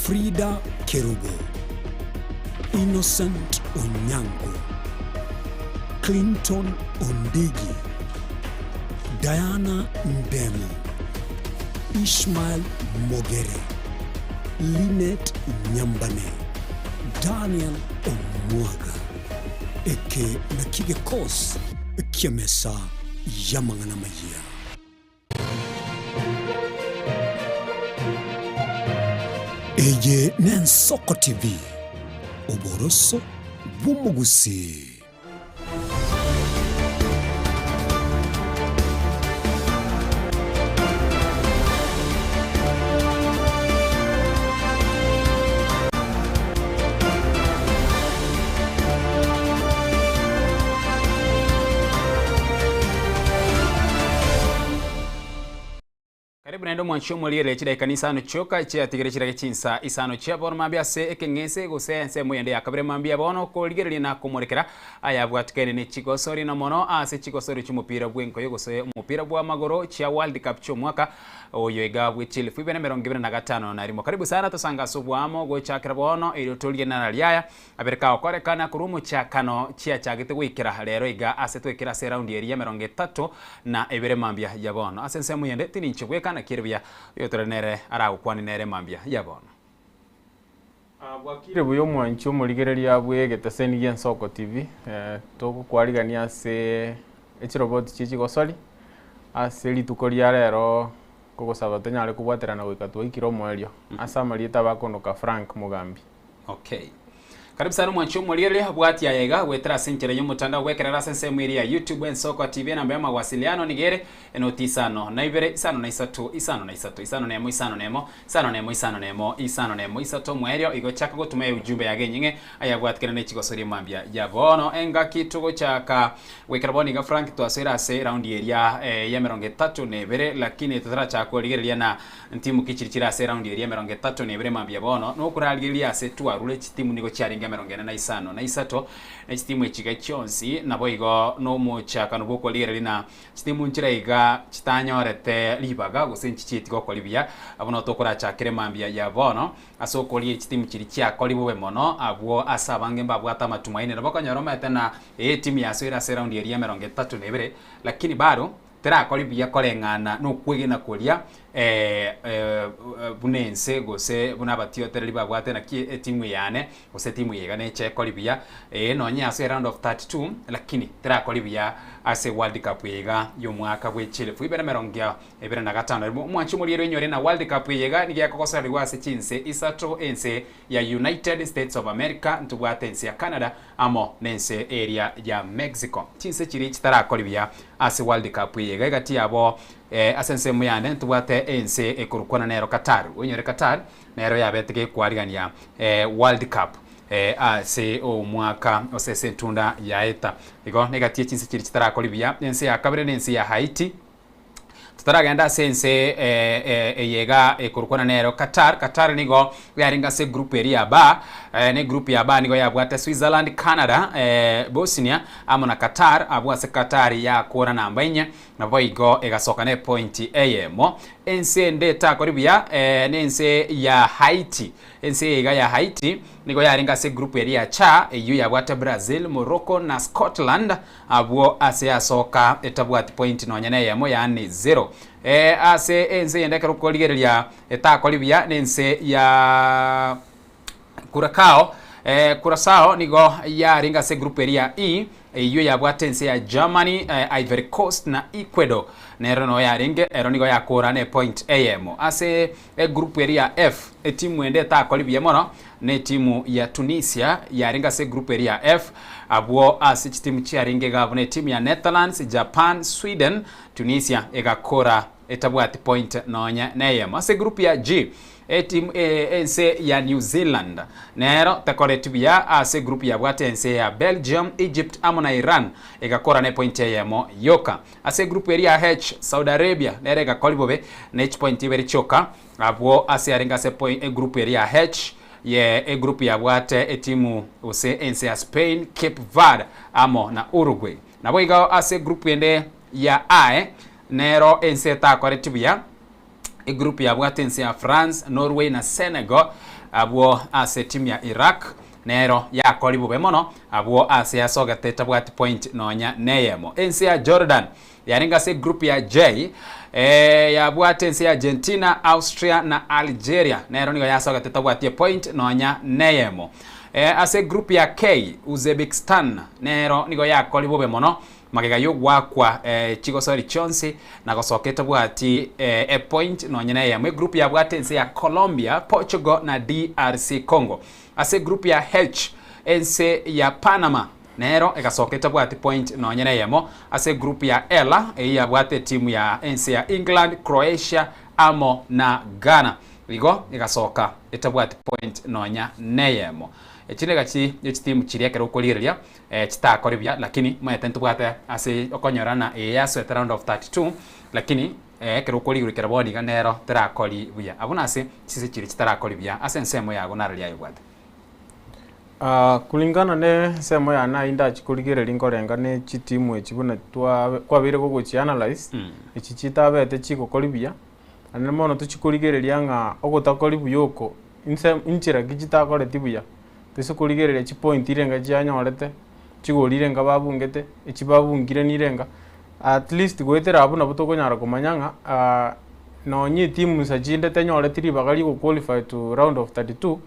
Frida Kerubo Innocent Onyango, Clinton Ondigi, Diana Ndemo, Ishmael Mogere, Lynette Nyambane, Daniel Omwaga, eke nakige kos kiamesa yamangana maya. Eye Nensoko TV oboroso bw'umugusi Karibu naenda ndo mwancho mulire chida kanisa no choka chia tigere chira chinsa isano chia bono mambia se ekengese gusense muyende yakabere mambia bono ko ligere na komorekera aya bwatkene ni chigosori na mono ase chigosori chumupira bwenko yogose umupira bwa magoro chia World Cup cho mwaka oyo igabwe chile fibene 25 na rimo karibu sana tosanga sobwamo go chakira bono iro tolie na lyaya abereka okorekana kurumu cha kano chia chagite wikira lero iga ase twekira se round area 30 na ebere mambia ya bono asense muyende tininche gwekana kiribya yotorenere aragukwana nere mambia ya bono bwakire buyo mwancho muligereria bwegete seni Soko TV toko kwarigania se echirobot chichi gosori ase lituko ria rero kugusaba tenyare kubwaterana gwikatwa ikiro mwerio asa marieta bakonoka Frank Mugambi. Okay. Karibu sana mwancho mwaliere bwati ya yega wetera sentere yo mutandao wekerera sense mwiri ya YouTube Soko TV namba ya mawasiliano nigere enoti isano na ibere isano na isatu isano na isatu isano nemo isano nemo isano nemo isano nemo isano nemo isato mwerio igo chaka gutume ujumbe ya genyinge aya bwatikana ne chigosori mambia ya bono enga kitugo chaka wekera boni ga Frank twasera se round area ya 30 nebere lakini tutara chako ligereria na ntimu kichirichira se round area 30 nebere mambia bono no kuraligeria se twarule chitimu nigo chari 45 na isato na chitimu echiga chonsi nabo igo no muchaka no boko lire lina chitimu nchira iga chitanyorete libaga gusenchi chitiko kolibia abono tokora chakire mambia ya bono asoko li chitimu chiri chia kolibowe mono abwo asabange mbabwata matumaini nabo kanyoromete na timu ya sera round area 30 nebere lakini bado tera kolibia kolengana no kwigina kulia bunense gose bunabatio terli babwate na timu yane gose timu yegane che kolibia no nya se round of 32 lakini tera kolibia ase World Cup yega yo mwaka bwe chile fu ibere merongia ebere na gatano mwanchi muliro nyore na World Cup yega ni yakokosa liwase chinse isato ense ya United States of America ntubwate ense ya Canada amo nense area ya Mexico chinse chiri chitara kolibia ase World Cup yega gati abo asense muyane ntubwate ense ekurukwana nero Qatar unyore Qatar nero yabetege kwarigania World Cup ase o mwaka osese tunda yaeta igo negatie chinse chiri chitara kolibia ense ya kabere nense ya Haiti tutaragenda sense yega ekurukwana nero Qatar nigo yaringa se group area ba ne group ya ba nigo yabwata Switzerland Canada Bosnia amona Qatar abwa se Qatar ya kora namba 4 na boigo egasoka ne point amo ense ndeta koribia nense ya Haiti ense yega ya Haiti nigo yaringa se group area cha eyu yabwata Brazil Morocco na Scotland abwo ase asoka etabwati point no nyane yamo yani 0 ase ense yendeka rukoligeria etakolibia nense ya Curacao nigo yaringa se group area E iyo yabwate ense ya Germany Ivory Coast na Ecuador nero no yaringe ero nigo yakora ne point amo ase group area F timu ende ta kolibia mono ne timu ya Tunisia yaringa se group area F abwo ase timu chiaringe gabone timu ya Netherlands Japan Sweden Tunisia egakora etabwati point nonya neyemo ase group ya G team ense ya New Zealand nero takoretibia ase group ya bwate ense ya Belgium Egypt amona Iran egakora ne point yemo yoka ase group area H Saudi Arabia nere egakolibobe ne point iberi choka abwo ase aringa se point group area H ye group ya bwate timu ose ense ya Spain Cape Verde amo na Uruguay nabo igao ase group ende ya A nero ense takoretibia group ya bwatense ya France, Norway na Senegal abwo ase timu ya Iraq nero ya kolibu bemono abwo ase asoga teta bwati point nonya neyemo ense ya Jordan yaringa se group ya J ya bwatense ya Argentina, Austria na Algeria nero nigo yasoga teta bwati point nonya neyemo ase group ya K Uzbekistan nero nigo ya kolibu bemono magega yo gwakwa chigosori chonsi na gosoketa bwati point no nyene ya group ya bwatense ya Colombia, Portugal na DRC Congo ase group ya H ense ya Panama nero egasoketa bwati point no nyene yamo ase group ya L ya bwate timu ya ense ya England, Croatia amo na Ghana ligo egasoka etabwati point no nya neyemo echine gachi echitimu chiria kero kolireria chitakoribia lakini mayetentu bwate ase okonyorana ya sweat round of 32 lakini kero kori gurikera bodi ganero terakori buya abuna ase sise chiri chitarakori buya ase nsemo yago narali ayo bwate. Kulingana ne semo ya na inda chikurigere linkorenga ne chitimu echibuna kwabire gogochi analyze echi chitabete chiko kolibia ane mono tuchikurigere lyanga ogotakori buyoko inchira gichitakore tibuya tusikurigere echi point irenga chianyorete chigorire nga babungete echi babungire nirenga at least goetera abuna butokonyara komanyanga nonyi timu sajinde tenyorete ribagali go qualify to round of 32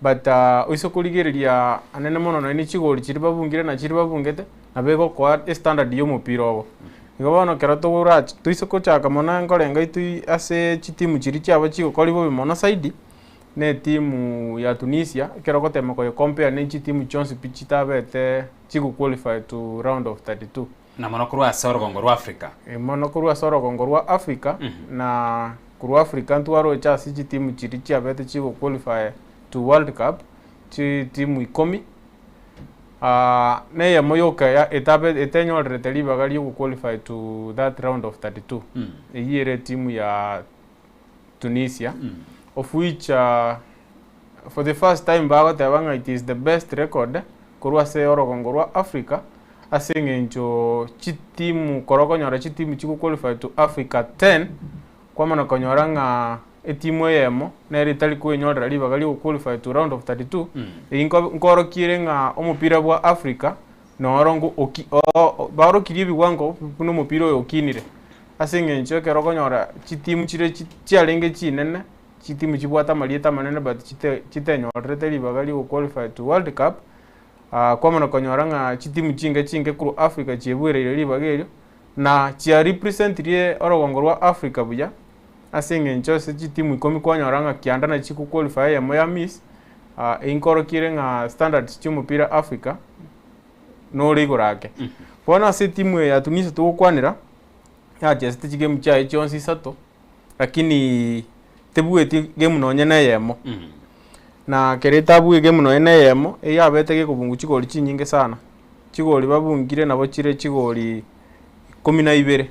but uiso kuligereria anene mono no ni chigori chiri babungire na chiri babungete na bego kwa standard yo mupira obo igobono kerato gura tuiso kochaka mona ngorenga itu ase chitimu chiri chaba chigo koli bo mona side ne timu ya Tunisia kero kotema ko compare ne chitimu chonse pichita bete chigo qualify to round of 32 na mono kurwa soro gongoro Africa mono kurwa soro gongoro Africa na kurwa Africa ntwaro cha si chitimu chiri chabete chigo qualify to World Cup timu ikomi ne ya moyoka ya etabe etenyo reteli bagali ku qualify to that round of 32 yere timu ya Tunisia of which for the first time bago tabanga it is the best record kurwa se oro gongorwa Africa asengencho chitimu korokonyora chitimu chiku qualify to Africa 10 kwa mana konyoranga etimu yemo na ritali kwenyorera libagali ku qualify to round of 32 inkoro kirenga omupira bwa Africa no rongo baro kiribi wango kuno mupira okinire asengencho kerokonyora chitimu chire chialenge chinene chitimu chibwata malieta manene but chitenyorete libagali ku qualify to World Cup kwa mana konyoranga chitimu chinge ku Africa chebwere libagelio na chia represent rie orogongorwa Africa buya asengencho se chitimu ikomi konyoranga kianda na chiku qualify ya moya miss inkoro kirenga standard chimupira Africa no rigorake bona se timu ya Tunisia tukwanira ya just game cha chonsi sato lakini tebueti game no nyene yemo na kereta buye game no nyene yemo eyabete ke kubungu chigoli chinyinge sana chigoli babungire nabo chire chigoli 12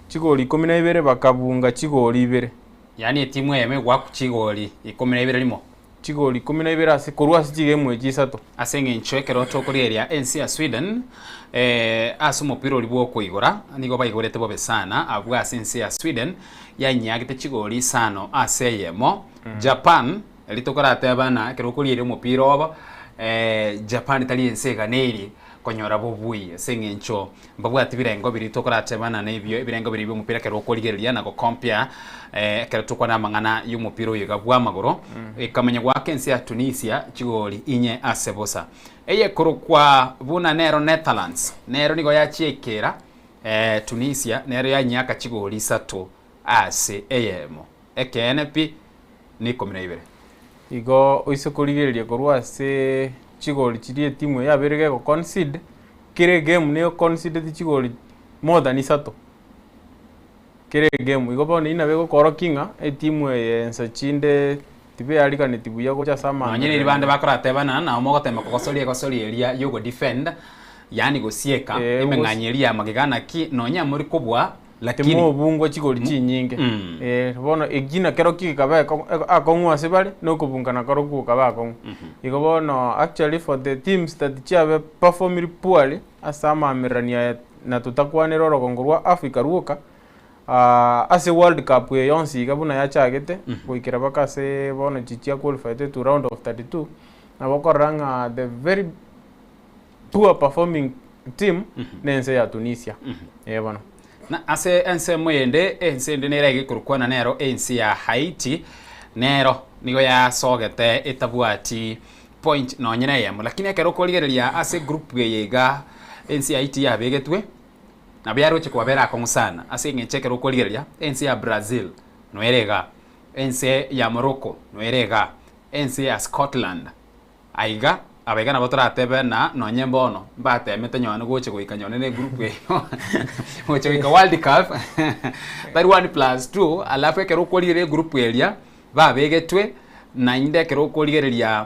chigoli 12 bakabunga chigoli 2 yani timu yeme gwa ku chigoli 12 limo chigoli 12 ase korwa sigeme echisato asenge nchwekero tokoreria ensi ya Sweden ase mupira libwo kuigora nigo baigorete bobe sana abwa ensi ya Sweden yanyagite chigoli 5 ase yemo Japan litokorate bana kerokoliere mupira obo Japan tali ensega neri konyora bobui sengencho mbabwati birengo biri tokorate bana nebyo ibirengo biri by'umupira kerokoligeria na go compare keretokwana mangana y'umupira yegabwa magoro ikamenya gwa kensi ya Tunisia chigoli inye asebosa eye korokwa buna nero Netherlands nero nigo yachiekera Tunisia nero yanyaka chigoli 3 ase eyemo ekenepi niko 12 igo oisokoligeria korwa se chigoli chirie timu ya berege ko concede kire game ne concede chigoli more than 3 kire game igo bone ina bego korokinga timu yensa chinde tibe alika ne tibu yako cha sama anyene libande bakora tebana na omogotema kogosoli elia yogo defend yani go sieka imenganyeria magigana ki nonya muri kubwa lakini mo bungo chigoli chinyinge bono egina kero kikabe akongwa sebale no kubungana karo ku kabako igo bono actually for the teams that have performed poorly asama mirania na tutakwanero rogongorwa Africa ruoka ase World Cup yonsi gabuna yachagete kuikira bakase bono chichia qualified to round of 32 na bokoranga the very poor performing team nense ya Tunisia bono na ase ense moyende ensende nerege kurukwana nero ensi ya Haiti nero nigo ya sogete etabwati point no nyene yemo lakini akero koligereria ase group yega ensi ya Haiti ya begetwe na byaro che kwabera akomusana ase ngechekero koligereria ensi ya Brazil no erega ensi ya Morocco no erega ensi ya Scotland aiga abegana botora tebe na no nyembono mbate metenywana goche goikanyone ne group eyo goche goika World Cup that 1+2 alafu ekero kolire group elia babegetwe na inde kero koligereria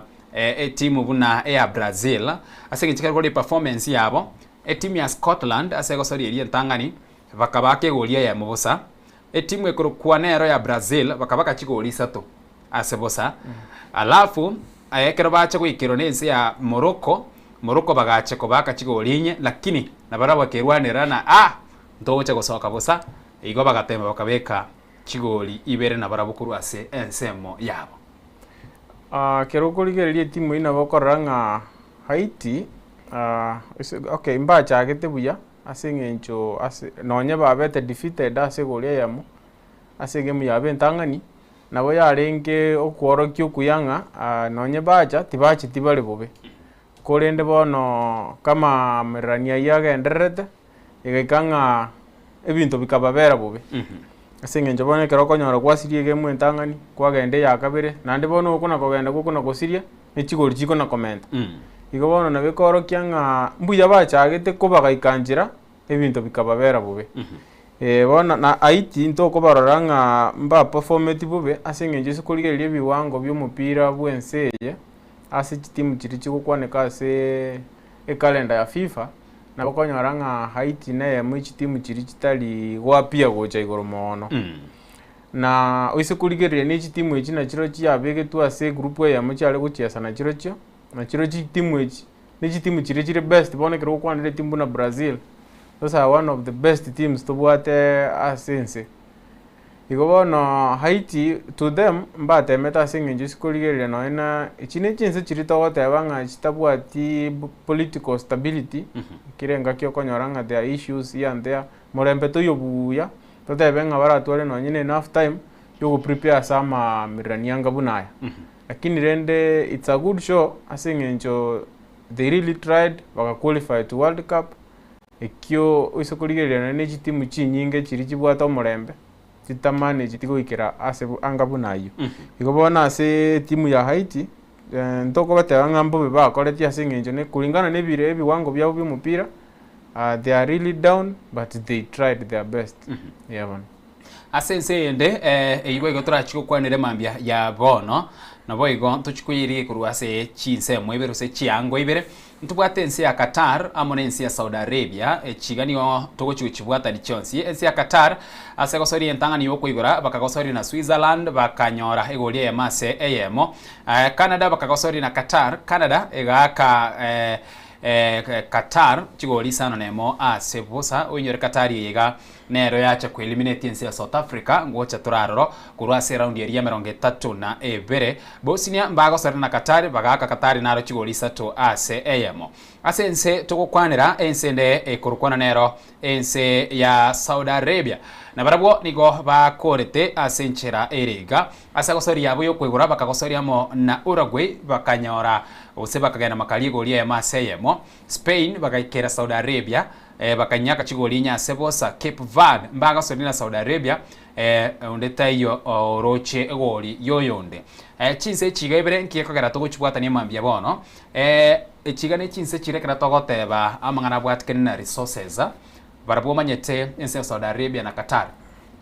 timu buna ya Brazil asenge chikero koli performance yabo timu ya Scotland asego sori elia ntangani bakabake golia ya mubusa etimu ekuru kwanero ya Brazil bakabaka chigoli 3 asebosa alafu ayekero bache gwikiro nense ya Morocco bagache kobaka chigolinye lakini nabaraba kerwanira na ntoche gosoka bosa igo bagatemba bakabeka chigoli ibere nabarabukuru ase ensemo yabo kero kurigereria timu ina bokoranga Haiti okay mbacha agete buya asengencho nonye babete defeated ase golia yamo ase game yabe ntangani nabo yarenge okworokia okuyanga nonye bacha tibachi tibale bobe korende bono kama merania yagenderete igekanga ebintu bikababera bobe asengencho bone kero konyora kwasirie game ntangani kwagende yakabire nande bono okuna kogenda gukuna gosiria echigori chiko na comment igo bono na bekorokia nga mbuya bacha agete kobaga ikanjira ebintu bikababera bobe bona na Haiti ntoko baroranga mba performance bobe asengenje sikoligereria biwango by'umupira bwenseye ase timu chiri chikukwaneka ase calendar ya FIFA na bakonyoranga Haiti naye mu timu chiri chitali gwapia gocha igoro mono na oisikoligereria ni timu echi na chiro chiabege tu ase group ya muchale guchiasa na chiro chio na chiro timu echi ni timu chiri best bona kero kwanire timu na Brazil. Those are one of the best teams to bwate asense. Igo no Haiti to them mbate meta singe sikoligereria no ina ichine chinse chirito gotebanga chitabwati political stability kirenga kyo konyoranga their issues here and there morembe to yobuya totebenga baratwale no nyine enough time yo prepare sama miranianga bunaya lakini rende it's a good show asingencho they really tried baka qualify to World Cup ekyo isokoligereria ne timu chinyinge chiri chibwata omorembe chitamane chitigoikera ase angabu nayo igobona ase timu ya Haiti ntoko batebanga mbobe bakoretia asengenjo ne kulingana ne bire ebiwango byabo by'umupira they are really down but they tried their best man asense ende eigo igotora chiko kwanire mambia ya bono nabo igo tuchikuyiri kurwa ase chinse mwebero se chiango ibere ntubwate ensi ya Qatar amone ensi ya Saudi Arabia chiganio togo chibwata ni chonsi ensi ya Qatar ase gosori entanga ni okoigora bakagosori na Switzerland bakanyora egolia ya mase eyemo Canada bakagosori na Canada egaka Qatar chigoli sana nemo ase bosa onyore Qatar yega nero yacha ku eliminate ensi ya South Africa ngocha turaroro kurwa se round ya 32 na ebere Bosnia mbagosori na Qatar bagaka Qatar naro chigoli 3 ase eyemo ase ense tokokwanira ensende ekurukwana nero ense ya Saudi Arabia na barabwo nigo bakorete asenchera erega asagosori yabo yo kwegura bakagosoria mo na Uruguay bakanyora ose bakagenda makali golia ya maseyemo Spain bakaikera Saudi Arabia bakanyaka chigoli nya sebosa Cape Verde mbaga sonina Saudi Arabia ondeta iyo roche egoli yoyonde chinse chigaibere nkiyekogera togochibwata ni mambia bono echigane chinse chirekera togoteba amangana bwatkene na resources barabwo manyete ense Saudi Arabia na Qatar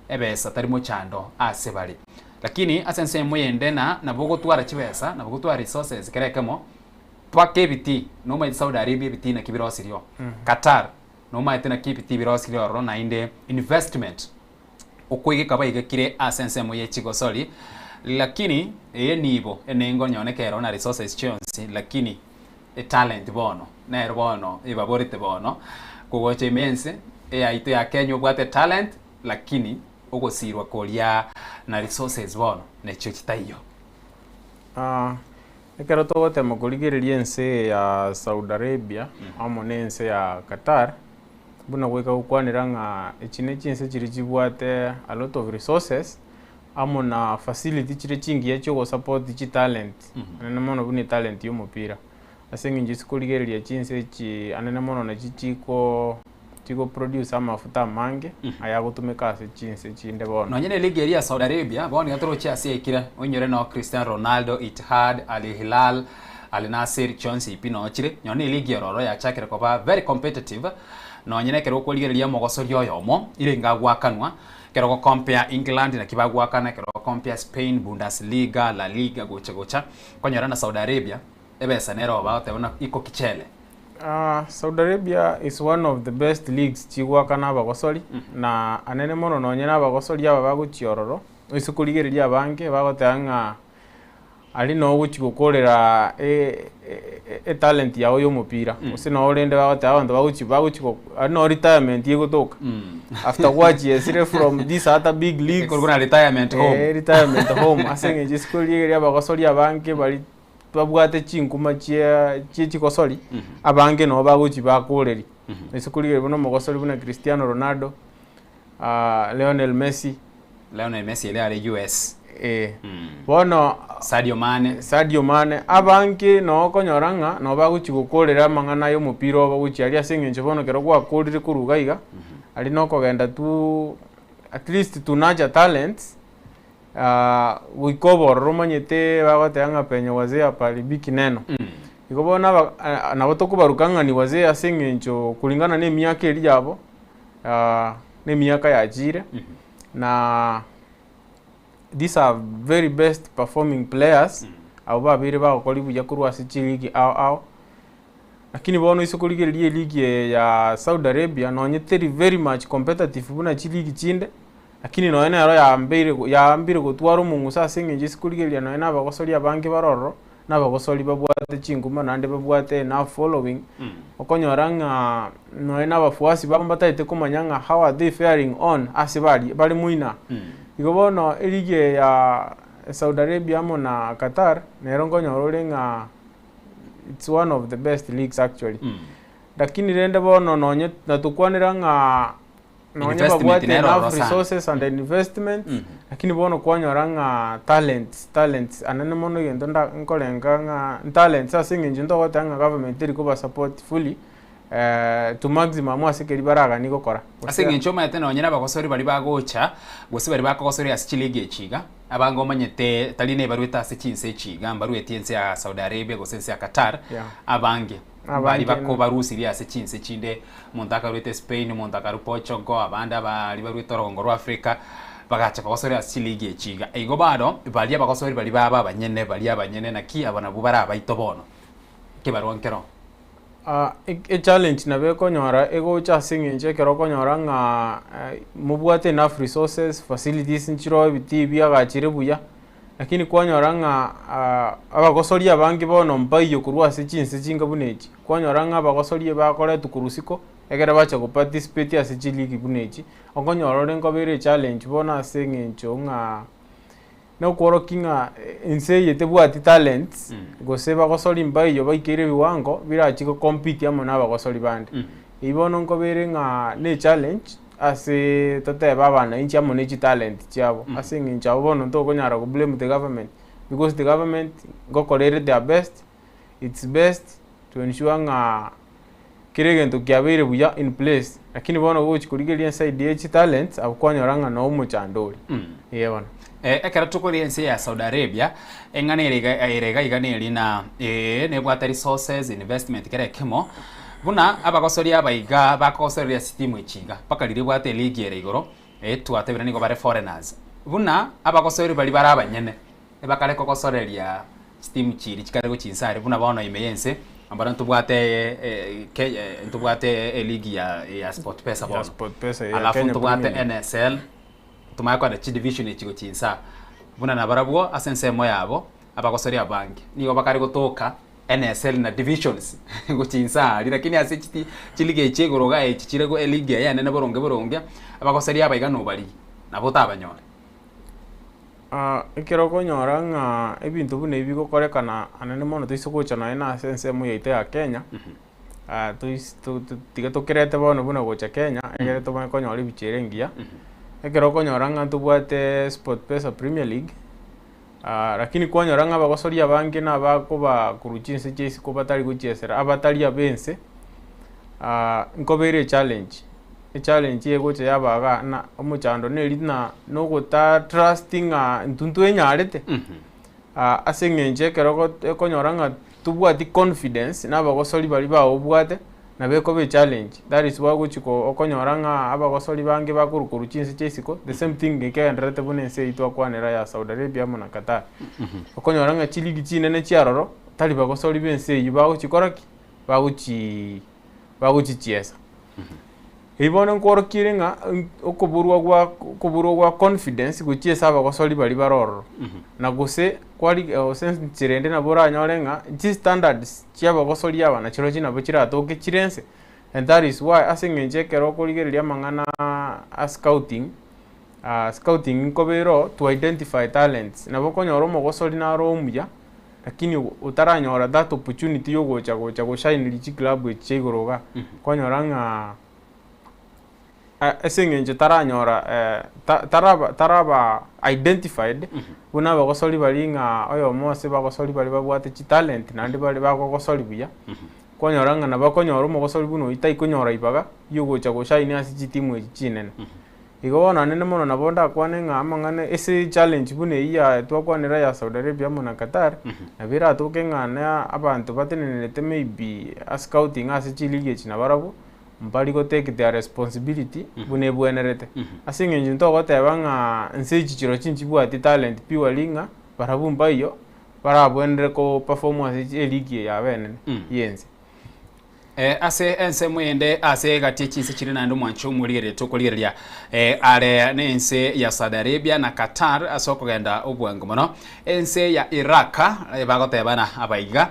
ebesa tarimo chando asebali lakini asense moyende na bogo twara chibesa na bogo twara resources kerekemo twakebiti no mai Saudi Arabia biti na kibirosirio Qatar no mai tena kibiti birosirio ro na inde investment okwege kaba igekire asense moye chigosoli lakini nibo enengo nyonekero na resources chonsi lakini talent bono na bono ibaborite bono kugoche mense aite ya Kenya bwate talent lakini ogosirwa kolia na resources bono necho chitaiyo ekero togote mukurigereria ense ya Saudi Arabia amone ense ya Qatar buna gweka gukwanira nga echine chinse chiri chibwate a lot of resources amona facility chiri chingi yacho go support chi talent anene mono buni talent y'umupira asenginje sikurigereria chinse chi anene mono na chichiko chiko produce amafuta mange ayagutumika ase chinse chinde bono nonyene ligi ya Saudi Arabia bono yatoro cha sekira onyore no Cristiano Ronaldo Ittihad Al Hilal Al Nassr Chelsea ipino chire nyone ligi roro ya chakira koba very competitive nonyene kero kwoligereria mogosorio yomo ile ngagwakanwa kero ko compare England na kibagwakana kero compare Spain Bundesliga La Liga gocha konyora na Saudi Arabia ebesa nero ba otebona iko kichele Saudi Arabia is one of the best leagues chigwaka n'abagosori na anene mono nonye n'abagosori aba baguchiororo isukurigereria abange bagotanga ali no guchigukorera talent yawe y'umupira use no urende bagota abantu baguchiko no retirement yegotoka after watch yesire from this other big leagues kuruna retirement home retirement home asenge jisukurigereria abagosori abange bari babwate chinkuma chikosori abange no baguchi bakoreri isukurigereria bono mogosori buna Cristiano Ronaldo Lionel Messi ile ari US bono Sadio Mane abange no konyoranga no baguchi gukorera mangana yo mupira baguchi ari asengenje bono kero gwakorire kurugaiga ari no kogenda tu at least tunaja talents wikobo romanyete bagotanga penyo wazee pali biki neno ikobona nabo tokubarukanga ni wazee asengenjo kulingana ne miaka eri yabo ne miaka yajire na these are very best performing players abo babiri bagokora ibuya kurwa sichiligi ao lakini bono isukurigereria ligi ya Saudi Arabia nonyeteri very much competitive buna chiligi chinde lakini noene aro yambire gutwara umungu sasengenje isukurigereria noene abagosori abange baroro n'abagosori babwate chinguma nande babwate na following okonyoranga noene abafuasi bambatayite kumanyanga how are they faring on asibali bali muina igobono elige ya Saudi Arabia mo na Qatar nerongo nyororenga it's one of the best leagues actually lakini rende bono nonye natukwaniranga nonye babwate enough resources and investment lakini bono kwanyoranga talents anane mono yendo nkolenga talents asinginje ndogotanga government iri kuba support fully to maximum asekeri baraga niko kora asingincho mayete nonye n'abagosori bari bagocha gose bari bakogosori asichilege echiga abango manyete taline barweta asichinse echiga mbarwete ense ya Saudi Arabia gose ense ya Qatar abange bari bako barusiri asichinse chinde montaka rwete Spain montaka ru Portugal abanda bari barweta rongo ru Africa bagacha bagosori asichilege echiga ego bado bali abagosori bari baba abanyene na ki abana bubara abaitobono ke baronkero a challenge na beko nyora ego cha singinje kero konyora nga mubwate enough resources facilities nchiro biti byagachire buya lakini kwanyora nga abagosori abange bono mpayo kurwa sichinse chinga buneji kwanyora nga abagosori bakore tukurusiko egera bacha ko participate asiciligi buneji okonyora rengo bere challenge bona singinjo nga no kworokinga inse yete bwati talents gose bagosori mbayo baikere biwango birachiko compete amo n'abagosori bande ibono nkobere nga ne challenge ase tote babana inchi amo ne talent chabo ase ngincha bono ntoko nyara ko blame the government because the government gokorere their best it's best to ensure nga kiregento kyabere buya in place lakini bono go chikurigeria inside the talents abukwanyoranga no umuchandori yebona ekera tukuri ense ya Saudi Arabia engane erega igane na ne bwata resources investment kere kemo buna abagosori abaiga bakosori ya system echiga paka liri bwate league ere igoro twatebira nigo bare foreigners buna abagosori bali bara abanyene bakale kokosoreria system chiri chikare go chinsare buna bono imeyense ambara ntubwate league ya sport pesa bono alafu ntubwate NSL tumayako na division echigo chinsa buna na barabwo asensemo yabo abagosori abange niyo bakari gotoka NSL na divisions go chinsa lakini asichiti chilige echegoroga echichirego league ya nene boronge abagosori abaiga no bari nabo tabanyore ikero konyoranga ebintu bune bigo korekana anene mono tuisogocha na asensemo yaite ya Kenya tiga tokerete bono buna gocha Kenya egere to konyori bicherengia ekero konyoranga tubwate Sport Pesa Premier League lakini konyoranga abagosori abange na bakoba kuruchinse chese ko batari guchesera abatari abense nkobere challenge yegoche yabaga na omuchando neri na no gota trusting ntuntu enyarete asengenje kero konyoranga tubwati confidence na abagosori bali baobwate na beko be challenge that is why guchiko okonyoranga abagosori bange bakurukuru chinse chesiko the same thing ngekenderete bunense itwa kwanera ya Saudi Arabia mo na Qatar okonyoranga chiligi chinene chiaroro tali bagosori bense yibago chikoraki baguchi chiesa ibone nkoro kiringa okuburwa gwa confidence guchiesa abagosori bari baroro na guse kwari sense chirende na bora nyorenga chi standards chia abagosori aba na chiro china bachira toke chirense, and that is why asingenje kero kurigeria mangana scouting nkobero to identify talents na bokonyoro mogosori na romuya, lakini utaranyora that opportunity yo gocha shine lichi club echigoroga konyoranga asingenje taranyora taraba identified buna bagosori balinga oyo mose bagosori bali babwate chi talent nandi bali bagosori buya konyoranga na bakonyoro mogosori buno itai konyora ibaga yo gocha shine asi timu echinene igona nene mono na bonda kwane nga amangane ese challenge bune iya twakwanira ya Saudi Arabia mona Qatar na bira toke ngana abantu batenenete maybe a scouting as chillige china barabo mbali go take their responsibility bune buenerete asingenje nto gotebanga nseji chiro chinchibu ati talent piwa linga barabu mbayo barabuenere ko performance eligi ya benene yenze ase ense mwende ase gatie chinse chiri na ndo mwancho mulire tokuliria are nense ya Saudi Arabia na Qatar asoko genda obwango mono ense ya Iraq bagotebana abaiga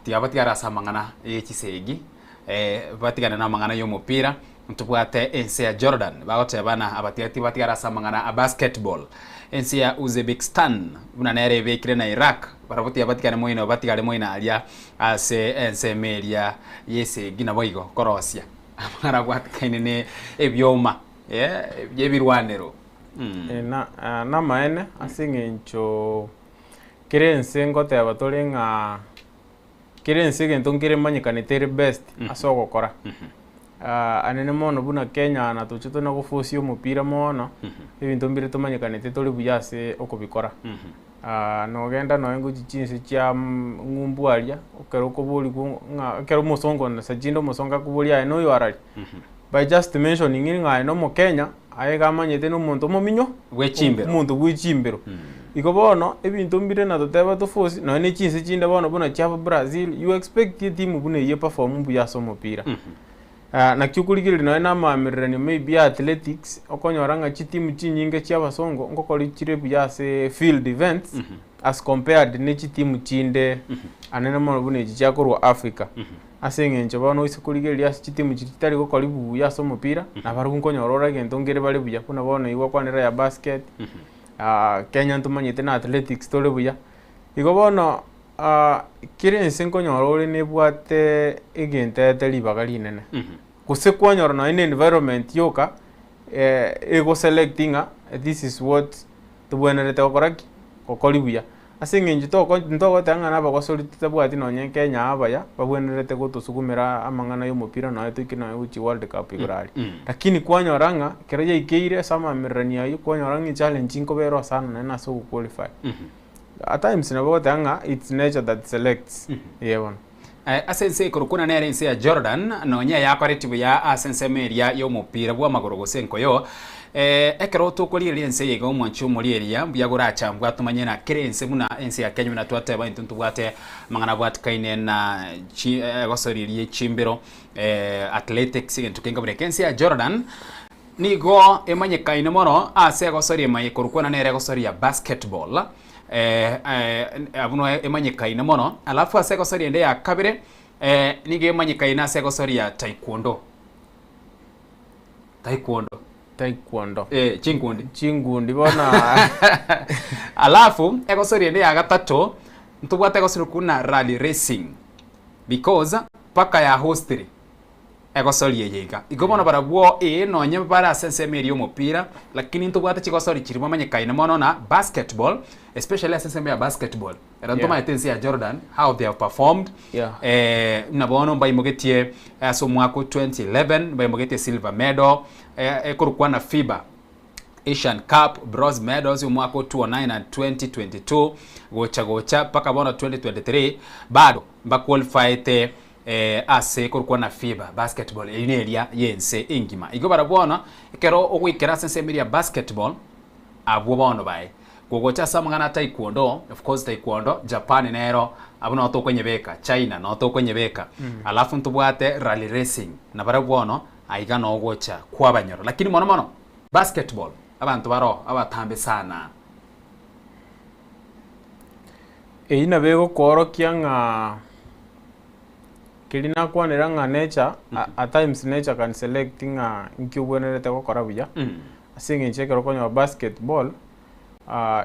tiabatigara samangana echisegi batigana na mangana yo mupira ntubwate ense ya Jordan bagotebana abatigara samangana a basketball ense ya Uzbekistan bunanere bekire na Iraq barabuti abatikane moino batigale moina alia ase ense meria yese gina boigo korosia amara bwatikaine ne ebyoma yebirwanero na maene asingencho kirense ngote abatolenga kirense gento ngire manyikane tere best asoko kora anene mono buna Kenya na tuchito na gufosio mupira mono ibintu mbire tumanyikane tetoli buyase okubikora no genda no engu chichinse cha ngumbu alia okero kobuli nga kero musongo na sajindo musonga kubulia no yoarali by just mentioning nga no mo Kenya ayega manyete no muntu mominyo wechimbero muntu wechimbero iko bono ebintu mbire na toteba tofosi no ne chinse chinda bono buna cha Brazil you expect team bune ye perform buya so mupira na kyukuligiri no na mamirani maybe athletics okonyoranga chitimu chinyinge chia basongo ngokoli chirebu ya se field events as compared ne chitimu chinde anene mono bune chiakorwa Africa asengenje bano isikuligiri ya chitimu chitari gokoli bu ya so mupira na baru nkonyorora gento ngere bali buya kuna bono iwa kwanira ya basket Kenya ntumanyite na athletics tole buya igo bono kirense nkonyorore ne bwate egente telibagali nene kusekwanyora na in environment yoka ego selectinga this is what tubwenerete okoraki kokolibuya asingenje ntoko tanga na bagosori tabwati no nye Kenya abaya babwenerete gotusukumira amangana yo mupira no etukina uchi World Cup igurali lakini kwanyoranga kereje ikeire sama mirania yo kwanyoranga challenge nkobero sana na so qualify at times na bagotanga it's nature that selects yebon asense kurukuna nere ense ya Jordan no nya ya koretibu ya asense meria yo mupira bwa magoro gosenko yo ekero tokolire ense yego mwanchu mulieria byagura chambwa tumanye na kirense muna ense ya Kenya na twate ba intuntu bwate mangana bwate kaine na gosoririe chimbero athletics ntukenga bure ense ya Jordan nigo emanye kaine mono ase gosori emaye kurukuna nere gosori ya basketball abuno emanyikaine mono alafu aseko sori ende ya kabire nige emanyikaine aseko sori ya taekwondo chingundi bona alafu eko sori ende ya gatatu ntubwate eko sori kuna rally racing because paka ya hostry eko sori yega igobona barabwo no nye bara sense meri omupira lakini ntubwate chiko sori chirimo amanyikaine mono na basketball especially sense ya basketball erantoma etensi ya Jordan how they have performed nabono mbaimogetie so mwako 2011 mbaimogetie silver medal ekorukwa na FIBA Asian Cup bronze medals mwako 2009 and 2022 gocha paka bona 2023 bado mba qualified ase kurukwa na FIBA basketball ineria yense ingima igo barabona kero ogwikera sense media basketball abwo bono bae gogocha samangana taekwondo, of course taekwondo Japan nero abuno to kwenye beka, China no to kwenye beka. Alafu ntubwate rally racing na barabwono aiga no gocha kwa banyoro. Lakini mono basketball abantu baro abatambe sana. Ina bego korokia nga kilina kwanera nga nature at times nature can select nga nkubwenerete gukora buya asinge nchekero konyo basketball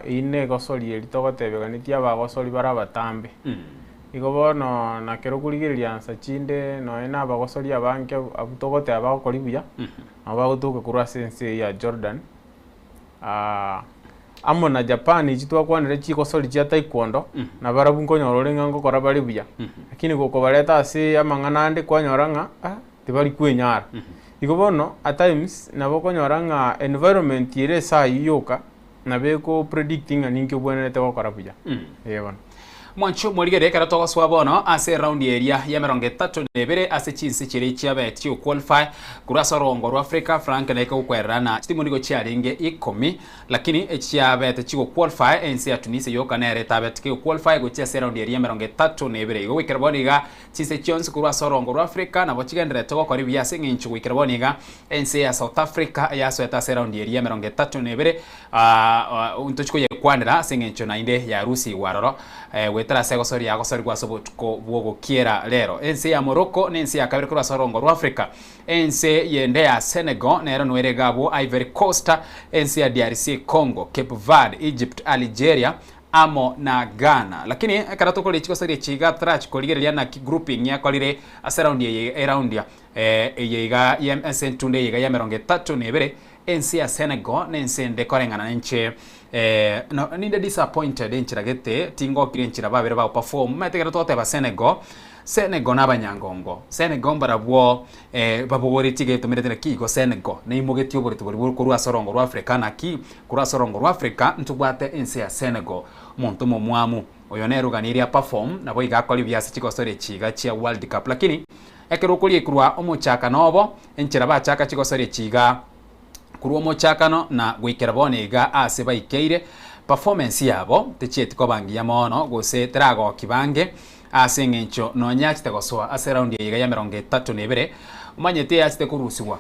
ine gosori elitogotebeganitia bagosori bara batambe igo bono na kero kurigiriria sachinde no ena bagosori abanke abutogote abagokori buya abagotuke kurwa sense ya Jordan amo na Japan ichitwa kwanire chikosori chia taekwondo na barabu nkonyorore ngango kora bari buya lakini goko bareta ase amangana ande kwanyoranga tibari kwenyara igo bono at times nabo konyoranga environment ire sa yoka na beko predicting aninke bwenete gokora buya yebona Mwancho mwarigere kara togo swabono ase round area ya 32 ase chinsi chiri chiabe tio qualify kurasa rongo rwa Africa Frank na ikukwerana timu nigo chiaringe 10 lakini chiabe tio qualify ensi ya Tunisia yoka nere tabe tio qualify go chia round area 32 igo wikerboniga chinsi chionsi kurasa rongo rwa Africa na bochigendere togo kori bya singinchu wikerboniga ensi ya South Africa ya so eta round area 32 untochiko ye kwandira singinchu na inde ya Rusi waroro wetara segosori agosori kwa sobotko bwogo kiera lero ense ya Morocco nense ya kabiri kwa sorongo rwa Africa ense yende ya Senegal nero nwere gabo Ivory Coast ense ya DRC Congo Cape Verde Egypt Algeria amo na Ghana lakini karato kole chiko sari chiga trach koligeria na grouping ya kolire around ya yega ense tunde yega ya 32 ense ya Senegal nense ndekorengana nenche no ninde disappointed enchiragete tingo kirenchira babere ba perform metegera tote ba Senegal n'abanyangongo Senegal barabwo babogori tige tumerete kigo Senegal ne imogeti oborito bori kurwa sorongo rwa Africa na ki kurwa sorongo rwa Africa ntubwate ense ya Senegal muntu momwamu oyo neruganiria perform nabo igakoli byase chikosore chiga chia World Cup lakini ekerukuri kurwa omuchaka nobo enchira ba chaka chikosore chiga kurwa mochakano na gwikerabone iga ase baikeire performance yabo techieti ko bangiya mono gose trago kibange ase ngencho no nyachite gosoa ase round iga ya 32 umanyete yachite kurusiwa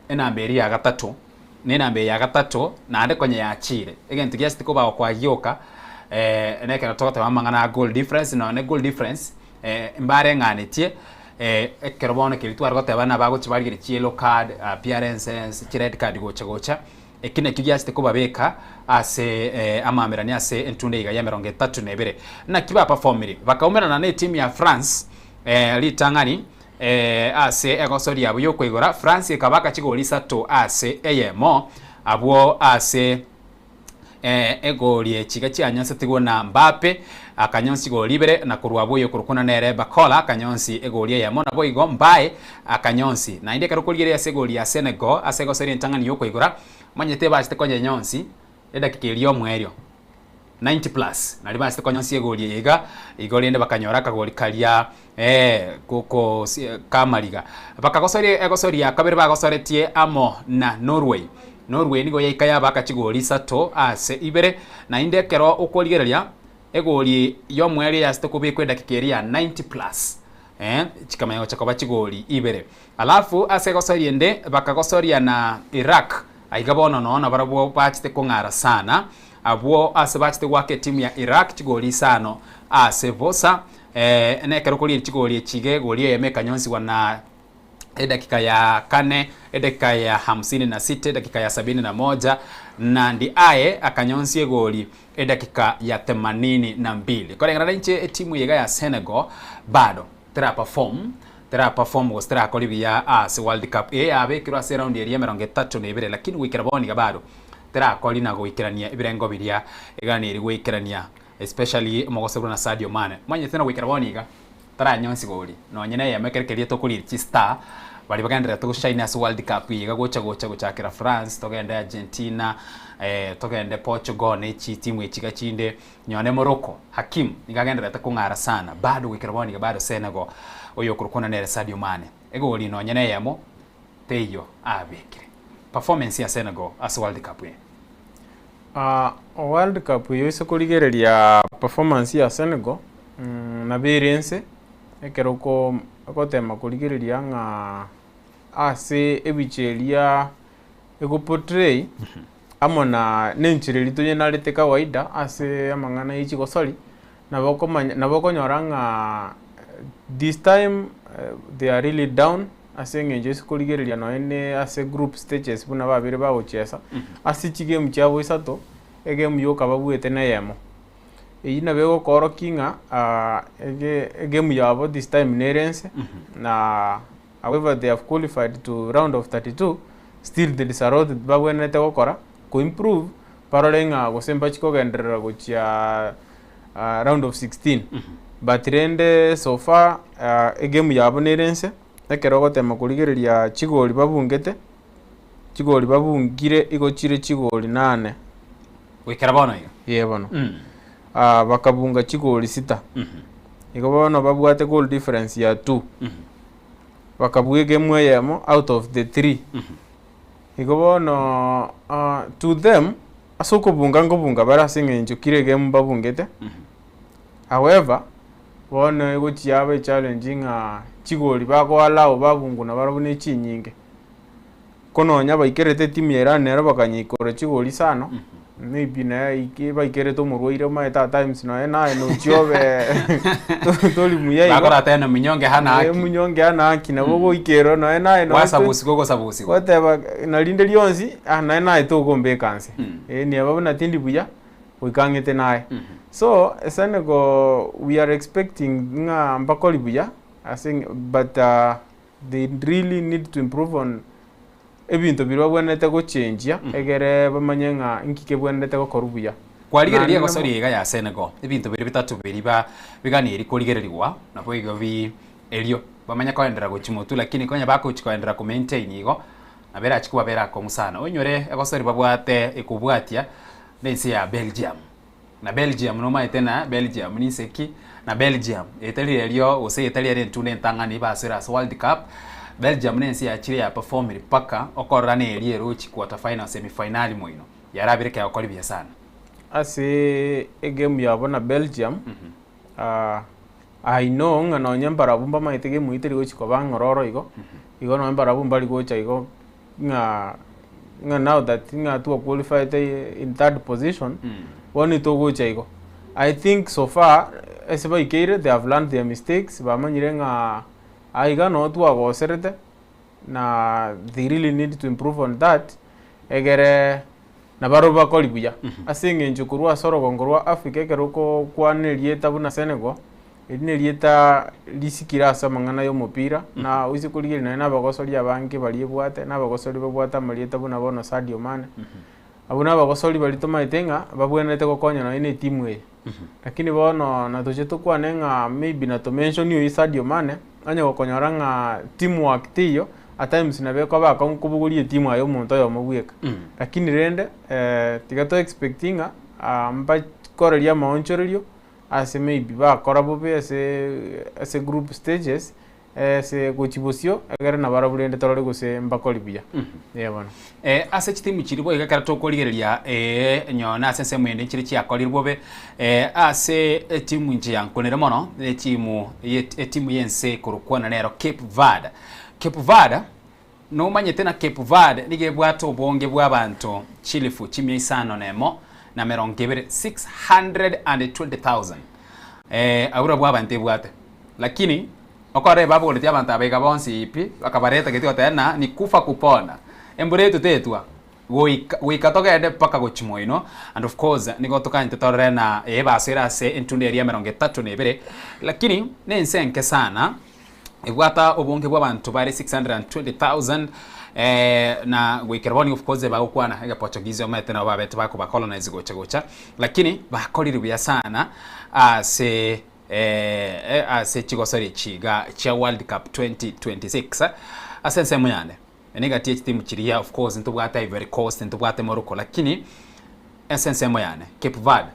enamberi ya gatatu ne nambe ya gatatu na ande konye ya chire egenti gyachite ko bawo kwa gyoka nekera togote bamangana goal difference no ne goal difference mbare nganetie ekerobone kilitwara gotebana bago chibarigire yellow card appearances red card gocha ekine kibyasite ko babeka ase amamerani ase entunde iga ya 32 na kiba performiri bakaumera na team ya France litangani ase egosori yabo yokwegora France ikabaka chigoli sato ase eyemo abwo ase egoli chiga chianyanse tigwo na Mbappe akanyonsi goli ibere na kurwabo yo kurukuna nere Bakola akanyonsi egoli ya mona boigo mbaye akanyonsi na inde karukuligere ase goli ya Senegal ase goseri ntangani yo kwigura manyete bashite konye nyonsi edakika iliyo mwerio 90 plus na libashite konyonsi egoli yiga igoli ende bakanyora kagoli kalia kuko kamaliga bakagosori egosori ya kabere bagosoretie amo na Norway nigo yaikaya bakachigoli sato ase ibere na inde kero okoligereria egoli yo mweri ya stokobe kwenda kikeria 90 plus chikamayo chakoba chigoli ibere alafu ase gosori ende bakagosoria na Iraq aigabono no barabo bachite kongara sana abwo ase bachite wake timu ya Iraq chigoli sano ase vosa ene kero koli chigoli chige goli yemeka nyonsi wana dakika ya 4 dakika ya 56 dakika ya 71 na ndi aye akanyonsie goli dakika ya 82 kolengana nche timu yega ya Senegal bado tera perform go stra kolibia as World Cup abe kirwa se round ya 32 lakini wikiraboni bado tera kolina go ikirania ibirengo biria egani iri wikirania especially mogosebuna Sadio Mane manye tena wikiraboni ga tara nyonsi goli no nyene ya mekerekeria to kuli star bali bagandira to shine as World Cup yiga gocha kira France togenda Argentina togenda Portugal ne chi timu ichiga chinde nyone Morocco Hakim nigagendera ta kungara sana bado wikiraboni bado Senegal oyo kurukuna nere Sadio Mane egoli no nyene yamo teyo abekire performance ya Senegal as World Cup World Cup yose kurigereria performance ya Senegal na birense ekeroko akotema kurigereria nga ase ebicheria ego portray amona nenchireri tunye narete kawaida ase amangana ichi gosori naboko nyoranga this time they are really down ase ngenje sikurigereria no ene ase group stages buna babire bagochesa ase chigame chabo isato egame yo kababuete na yemo ina bego koro kinga game yabo this time nerense na however they have qualified to round of 32 still there is a road babwenete gokora ko improve parolenga gosemba chiko gendera gochia round of 16 but rende so far game yabo nerense ekero tema kurigereria chigoli babungire igochire chigoli 8 wikera bono iyo yebono bakabunga chigoli 6 iko bono babwate goal difference ya 2 bakabuye game yemo out of the 3 iko bono to them asoko bunga bara singenjo kire game babungete however bono ego chiabe challenging chigoli bako allow babungu na barabune chinyinge kono nya baikerete timu ya nero bakanyikore chigoli sano maybe na iki baikerete murwaire maeta times no no chiobe toli muyai bakora tena munyonge hana haki na bogo ikero no no wasabusi gogo sabusi whatever na linde lionzi na to gombe kanse ni ababona tindi buya wikangete nae so Senegal we are expecting nga mbakoli buya I think but they really need to improve on ebintu birwa bwenete go change egere bamanyenga inkike bwenete go korubuya kwaligereria gosori ega ya Senegal ebintu biri bitatu biriba biganiri kurigereriwa na boigo bi elio bamanya ko endera go chimotu lakini konya bako chiko endera ku maintain igo na bera chikuba bera ko musana onyore egosori babwate ekubwatia nensi ya Belgium na Belgium no maitena Belgium ni seki na Belgium etali elio ose etali ere ntune ntangani basira World Cup Belgium nensi ya chire ya perform paka okorane elie rochi quarter final semi final moino yarabire ka okori bya sana ase game yabo na Belgium I know ngano nyambara bumba maitege muiteri go chiko bangororo igo no mbara bumba ligo cha igo nga now that nga to qualified in third position one to go cha igo I think so far as by Kere they have learned their mistakes bamanyirenga aiga no to agoserete na they really need to improve on that egere na baroba kolibuya asinge njukurwa soro gongorwa Africa keroko kwanelieta buna Senegal edinelieta lisikira samangana yo mupira na usikulire na bagosori abange bali bwate na bagosori babwata malieta buna bono Sadio Mane abuna bagosori bali toma itenga babwenete gokonya na ine timu ye lakini bono na tojeto kwanenga maybe na to mention yo Sadio Mane anya gokonyoranga teamwork tiyo at times na beko ba kubugulie timu ayo muntu yo mubweka lakini rende tigato expecting mba korelia maonchorerio as maybe ba korabobe as group stages se gochibosio agara na barabulende torore gose mbakolibia yabana ase timu chiribo igakara to koligereria nyona sense mwende chiri chia kolirbobe ase timu nje yankonere mono timu yense kurukwana nero Cape Verde no manye tena Cape Verde nige bwato bonge bw'abantu chilifu chimye isano nemo na merongebere 620,000 abura bw'abantu bwate lakini okore babo letia abantu abega bonsi ipi akabareta ketio tena ni kufa kupona embure tutetwa wikatoka ende paka gochimoino and of course nigotoka ntetorere na basira se entunde area 32 lakini nensenke sana ebwata obonge bw'abantu bari 620,000 na wikeraboni of course bagukwana ega Portuguese omete na babete bako ba colonize gocha lakini bakoliribya sana ase chigosori chiga cha World Cup 2026 asense muyane enega team chiria of course ntubwata Ivory Coast ntubwata Morocco lakini asense muyane Cape Verde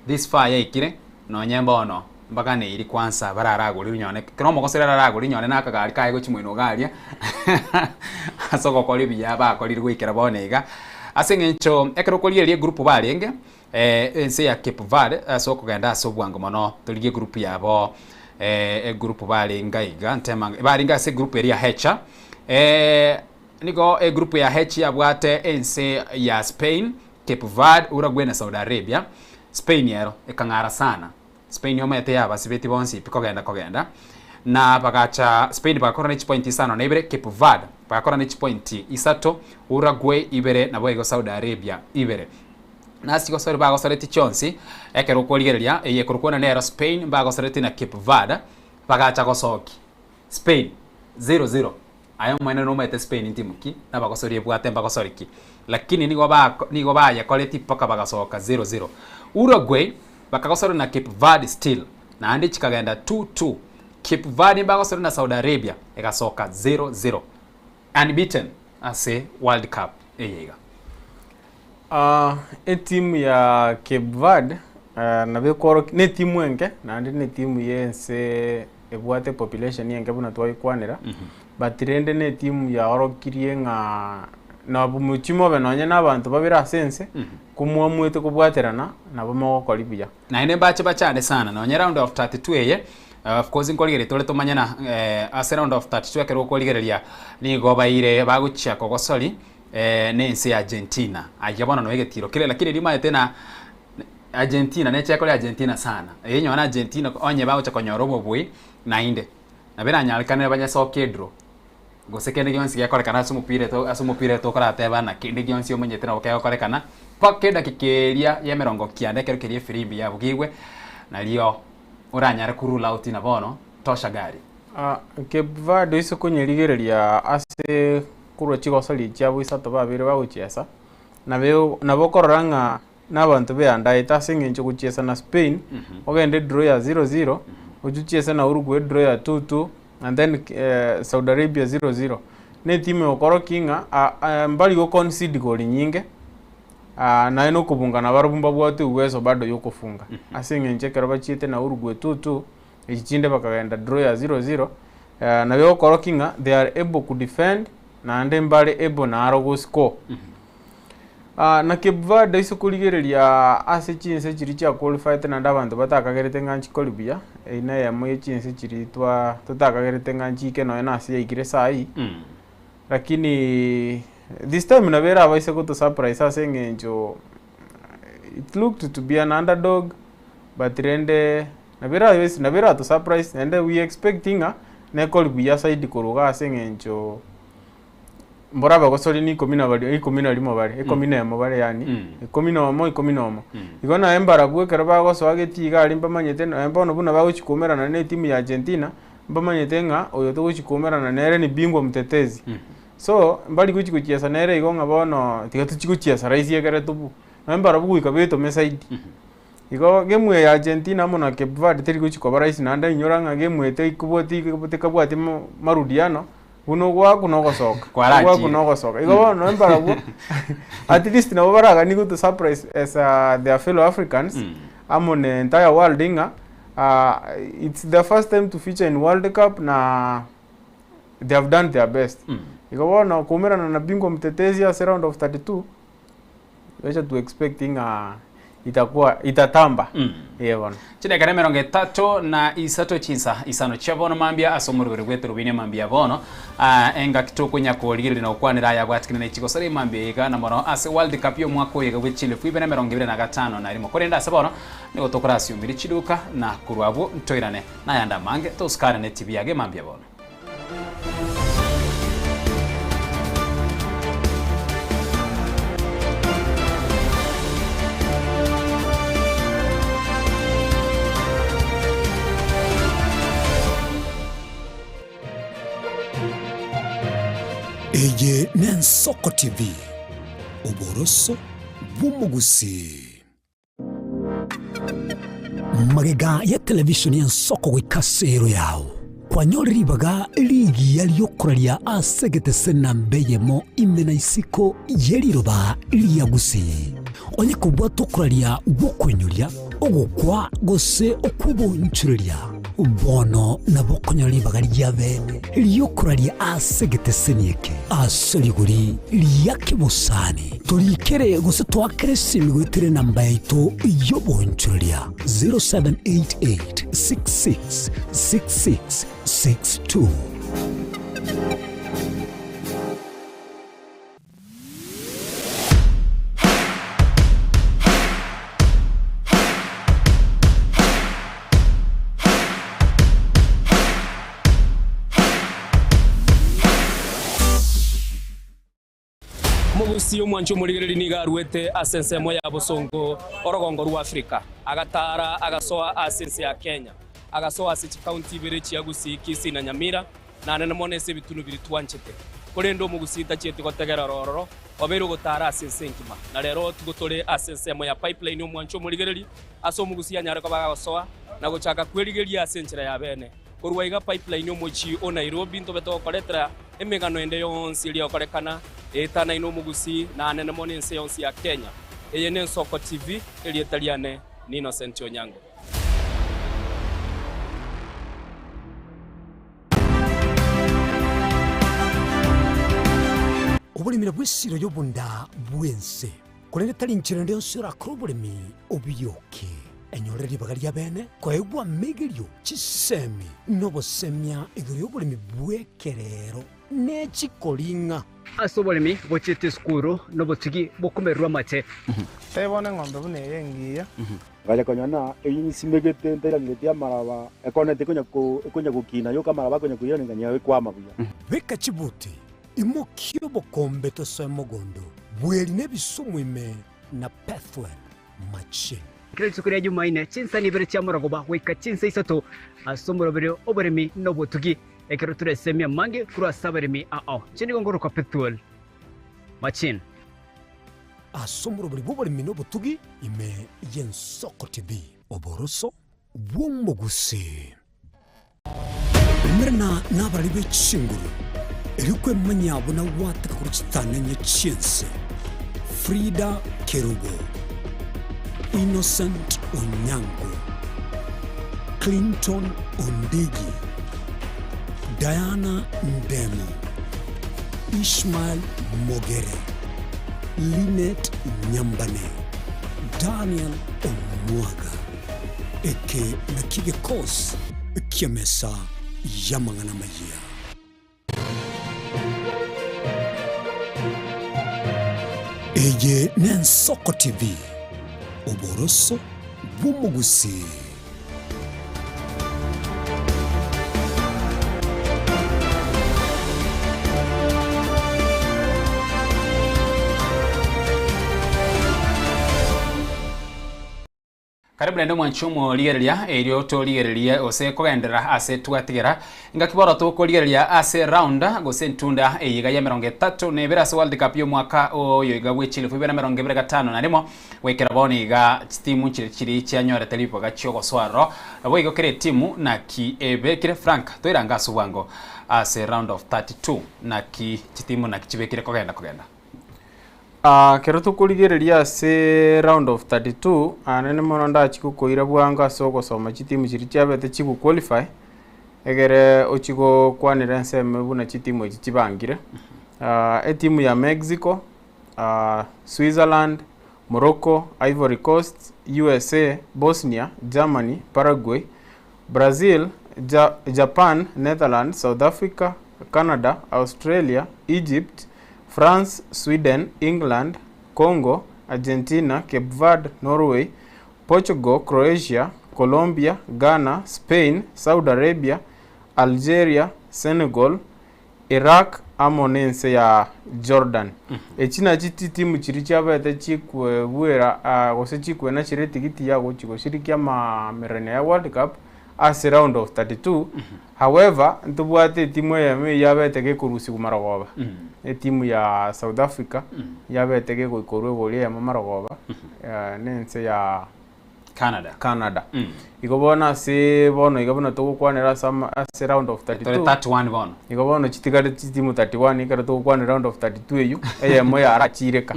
this fire ikire no nyemba ono mpaka ne iri kwanza bararagura inyone kino mugosera raragura inyone nakagari kaye go chimwino garia asoko koli biya ba koli gwikira bonega asengencho ekerokolirie group barenge ense ya Cape Verde so kugenda so bwango mono tuligie group yabo group barenga iga ntema barenga se group area H niko group ya H yabwate ense ya Spain, Cape Verde, Uruguay na Saudi Arabia. Spain yero ekangara sana. Spain yomete yaba sibeti bonsi kogenda na bagacha Spain bakora ni point isano na ibere. Cape Verde bakora ni point isato, Uruguay ibere na boyego Saudi Arabia ibere. Nasi go sori bago soreti chonsi ekero koligeria yekorokona nero Spain bago soreti na Cape Verde bagacha go soki Spain 0-0 ayo mwene no mete Spain intimuki na bago sori bwate bago soriki lakini nigo ba ya koleti paka bago soka 0-0. Uruguay bakago sori na Cape Verde still na andi chikagenda 2-2. Cape Verde bago sori na Saudi Arabia ekasoka 0-0 unbeaten ase World Cup eyega. Timu ya Cape Verde na bekoro ne timu enke na ndi ne timu yense ebwate population yenke buna twayikwanira but rende ne timu ya orokirie nga na bumuchimo benonye nabantu babira sense kumwamwete kubwaterana na bomo kolibya na ene bache bachane sana na round of 32 eye of course inkoligere tole tomanyana as round of 32 ekero koligereria ni gobaire baguchia kogosoli nense Argentina ayabona no egetiro kile lakini lima tena Argentina ne chekole Argentina sana yenyo na Argentina onye bawo chakonyorobo bui na inde na bera nyalkane banya sokedro gosekende gionsi yakore kana asumupire to kora teba na kinde gionsi omenye tena okore kana pakenda kikeria ya merongo kiande kero kerie firimbi ya bugigwe na lio uranyara kurula out na bono tosha gari Cape Verde iso kunyerigereria ase kuro chigo soli chabo isato babire baguchesa na bokoranga nabantu be andaita singencho kuchesa na Spain ogende draw ya 0-0 uchuchesa na Uruguay draw ya 2-2 and then Saudi Arabia 0-0 ne time okorokinga mbali go concede goal nyinge na eno kubunga na barubumba bwate uwezo bado yokufunga asingenche keraba chiete na Uruguay 2-2 ichinde bakagenda draw ya 0-0 na be okorokinga they are able to defend na ande mbale ebo na arogo score na Cape Verde iso kuligereria ase chinse chiri cha qualified na ndabantu batakagerete nganchi kolibia ina ya moye chinse chiri tutakagerete nganchi ke no ena ase ikire sai lakini this time na vera abaise ko to surprise ase ngenjo it looked to be an underdog but rende na vera to surprise and we expecting na kolibia side koruga ase ngenjo mbora bagosori ni komina bali ikomina limo bali ikomina ya mobale yani ikomina mo igona embara gwekera bagoso agetiga ali mbamanyete embono buna baguchikomerana ne timu ya Argentina mbamanyete nga oyo to guchikomerana nere ni bingwa mtetezi so mbali guchikuchiesa nere igonga bono tiga tuchikuchiesa raisi yekere tubu embara bugu ikabeto mesaidi igo game ya Argentina mo na Cape Verde teri guchiko raisi nanda inyoranga game ete ikuboti kabwati marudiano uno gwa kunogosoka igo no embarabu at least na baraga ni good surprise as their fellow Africans among the entire world inga it's the first time to feature in World Cup na they have done their best igo no kumerana na bingwa mtetezi ya round of 32 wecha to expecting itatamba yebona chine kare meronge tato na isato chinsa isano chabono mambia asomuruguru gwetu rubine mambia bono enga kitoko nya koligire na okwanira ya gwatikine na chiko sare mambia ega na mono ase World Cup yo mwako yega wechile fuibe na meronge bire na gatano na rimo korenda sabono ni gotokora siumbiri chiduka na kurwabu ntoirane na yanda mange to skara ne TV yage mambia bono Eye Nensoko TV Oboroso Bumugusi Magega ya televishoni ya Nsoko wikasero yao kwa nyori baga ligi yaliyokoralia asegete sena mbeyemo imena isiko yeliroba liyagusi onye kubwa tokoralia gukwenyulia ogukwa gose okubo nchurelia bono na bokonyoli bagari ya bene liyokuralia asegete senieke aseriguri liyakibusani tulikere guse twakeresimi gwitire namba yaito yobonchuria 0788666662. Mugusi omwancho murigereri nigarwete asensemo ya Bosongo orogongo rwa Afrika agatara agasoa asense ya Kenya agasoa asichi county bere chiagusi Kisii na Nyamira na nene monese bitunu biri twanchete kurendo mugusita chete gotegera rororo oberu gotara asense nkima na rero tugotore asensemo ya pipeline omwancho murigereri aso mugusi ya nyareko bagasoa na gochaka kwerigeria asenchera ya bene kurwaiga pipeline omochi o Nairobi ntobeto koletra emegano ende yonsi iri okorekana etana ino mugusi na nene monense yonsi ya Kenya eye ne Nsoko TV eri etaliane ni Innocent Onyango. Obulimira bwesiro yobunda bwense kulende tali nchira ndio sura krobulimi obiyoke enyoreri bagari ya bene kwa egwa megerio chisemi nobo semia igori obulimi bwekerero nechikolinga asobolimi bochete skuru nobotigi bokumerwa mache tebone ng'ombe bune yengiya gaja konyana eyisimegete ntera ngetia maraba ekonete konya kukina yo kamara konya kuyira nganya we kwama buya beka chibuti imokyo bokombe to semogondo bweli nebisumwime na pathway machine kile tsukuri Jumaine chinsa ni bere chamuragoba weka chinsa isato asomoro bere oberemi nobotugi ekero turesemia mange kura saberemi chini gongoro kwa petrol machine asomoro bere boberemi nobotugi ime Nsoko TV oboroso bwumugusi mirna nabari bechinguru erikwe manyabo na wata kuri chitanenye chinse Frida Kerubo, Innocent Onyango, Clinton Ondigi, Diana Ndemo, Ishmael Mogere, Linet Nyambane, Daniel Omwaga, eke Nakige Kos, Kiamesa Yamangana Maya. Eye Nsoko TV oboroso bwumugusi. Karibu nende mwanchumo ligereria eryo to ligereria ose kogendera ase twatigera ngakiboro to ko ligereria ase rounda gose ntunda eyiga ya 30 ne bera World Cup yo mwaka oyo iga wechile fubera 25 na rimo wekera boni iga timu chiri cyanyora telipo gachyo goswaro abo igo kire timu na ki ebekire Frank to iranga subango ase round of 32 na ki timu na kichibekire kogenda kero tukuligereria ase round of 32 anene mono ndachiko koira bwanga soko soma chitimu chiri chabete chiku qualify egere ochiko kwanira nseme buna chitimu echi chibangire etimu ya Mexico, Switzerland, Morocco, Ivory Coast, USA, Bosnia, Germany, Paraguay, Brazil, Japan, Netherlands, South Africa, Canada, Australia, Egypt, France, Sweden, England, Congo, Argentina, Cape Verde, Norway, Portugal, Croatia, Colombia, Ghana, Spain, Saudi Arabia, Algeria, Senegal, Iraq, amonense ya Jordan. Echina chiti timu chiri chabete chikwe buera gose chikwe na chire tikiti ya gochiko shirikia ma merene ya World Cup as round of 32. However, ntubwate timu ya me yabete ke kurusi kumaragoba. Timu ya South Africa yabete ke koikorwe gole ya maragoba. Nense ya Canada. Igobona se bono igobona to kwanera sama as round of 32. 31 bono. Igobona chitigare timu 31 ikara to kwanera round of 32 eyu moya arachireka.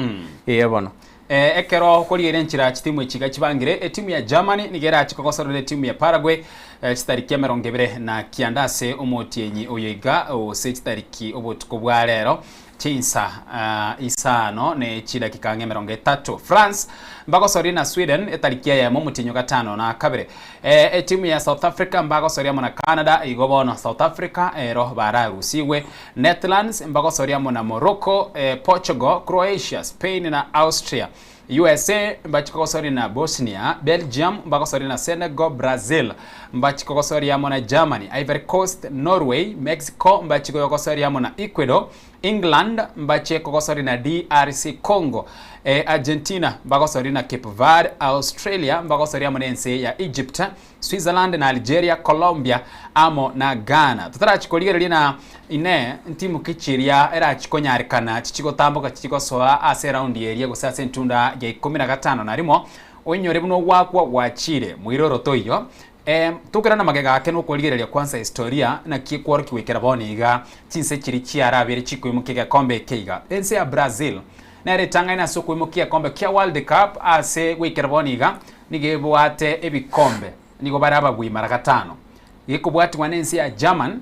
Bono. Ekero koliere nchira timu echiga chibangire timu ya Germany nigera chikokosorere timu ya Paraguay chitariki 29 omotienyi oyoiga ose chitariki obotuko bwa rero chinsa isano ne chidakika 30. France mbagosori na Sweden etarikia ya mutinyo gatano na kabere. Timu ya South Africa mbagosori na Canada igobono South Africa ero bararusiwe. Netherlands mbagosori na Morocco, Portugal, Croatia, Spain na Austria. USA mbachikogosori na Bosnia, Belgium mbagosori na Senegal, Brazil mbachikogosori na Germany, Ivory Coast, Norway, Mexico mbachikogosori na Ecuador, England mbachikogosori na DRC Congo, Argentina mbagosori na Cape Verde, Australia mbagosori na nse ya Egypt, Switzerland na Algeria, Colombia amo na Ghana. Tutarachikoligereri na ine ntimu kichiria era chikonyarikana chichigotambuka chichigosoa ase round area gusase ntunda ya 15 na rimo onyore buno wakwa wachire mwiroro toyo tukira na magega ake no koligereria kwanza historia na kikworo kiwekera boniga tinse chiri chiara bere chikwimukiga kombe keiga ense ya Brazil na retanga ina sokwimukia kombe kia World Cup ase wekera boniga nigebwate ebikombe nigo baraba bwimara gatano yekubwati wanense ya German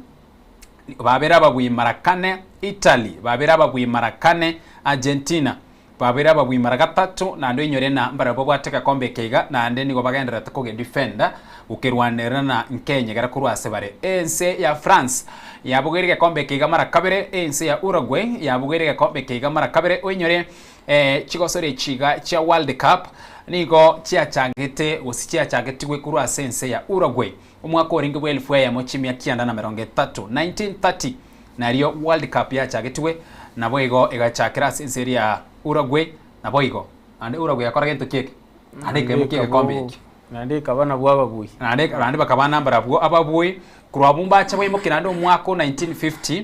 babera babwimara kane, Italy babera babwimara kane, Argentina babera babwimara gatatu na ndo inyore na mbara bwateka kombe keiga na ande nigo bagendera takoge defender ukirwanera na Kenya gara kurwase bare. Ense ya France yabugerege kombe keiga mara kabere, ense ya Uruguay yabugerege kombe keiga mara kabere oinyore chigosore chiga cha World Cup nigo chiachangete osichiachangete gwe kurwase ense ya Uruguay umwaka oringe bwa 1930 1930 nario World Cup yachagetwe nabo igo igachakira ense ya Uruguay nabo igo ande Uruguay yakora gento keke ande kemukiye kombe iki nande kabana bwa babui ande bakabana mbara bwo ababui kurwabumba cha bwe mukina ndo mwaka 1950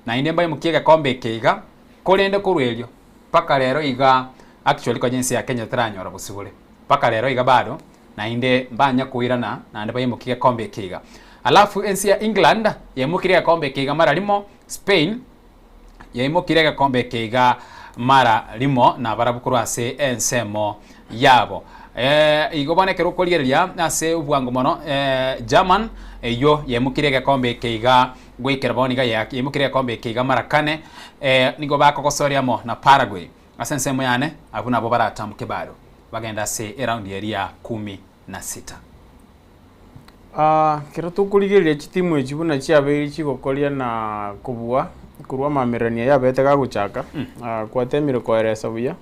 na inde mbaye mukiye kombe keiga kolende kurwelyo paka rero iga actually kwa jinsi ya Kenya tranyora busibule paka rero iga bado na inde mbanya kuirana na ande baye mukiye kombe keiga. Alafu ensi ya England yemukire kombe keiga mara limo, Spain yemukire kombe keiga mara limo na barabukuru ase ensemo yabo. Igobane kero koligeria ase ubwango mono German yo yemukire kombe keiga gwikera boniga yake yemukire kombe keiga mara kane nigo bakokosoria mo na Paraguay asensemo yane abuna bo baratamke bado bagenda se around area 16. Kero tukuligeria chitimu echibuna chiaberi chigokoria na kubua kurwa mamerania yabete gaguchaka kwatemire koeresa buya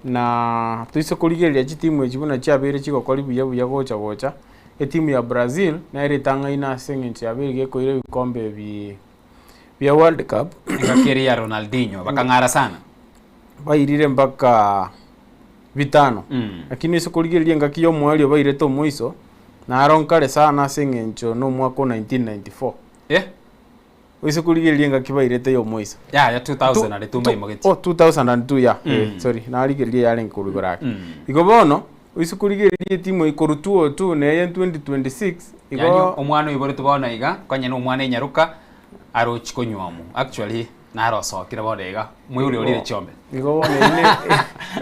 na tuise kuligeria chitimu echibuna chiaberi chigokori buya gocha etimu ya Brazil na iritanga ina sengenchi aberi gekoire bikombe bya World Cup ngakiria Ronaldinho bakangara sana bairire mpaka bitano lakini iso kuligeria ngakiyo mwali baire to muiso na aronkare sana sengencho no mwaka 1994 iso kuligeria ngakibairete yo muiso ya 2000 ari tumba imogeti 2002 ya sorry na aligeria yale nkurugorake igobono iso kuligeria timu ikorutuo tu ne 2026 igo yani omwana ibore tubona iga kwanye no omwana inyaruka arochiko nywamu actually na aroso kira bodega mwuri orire chombe igo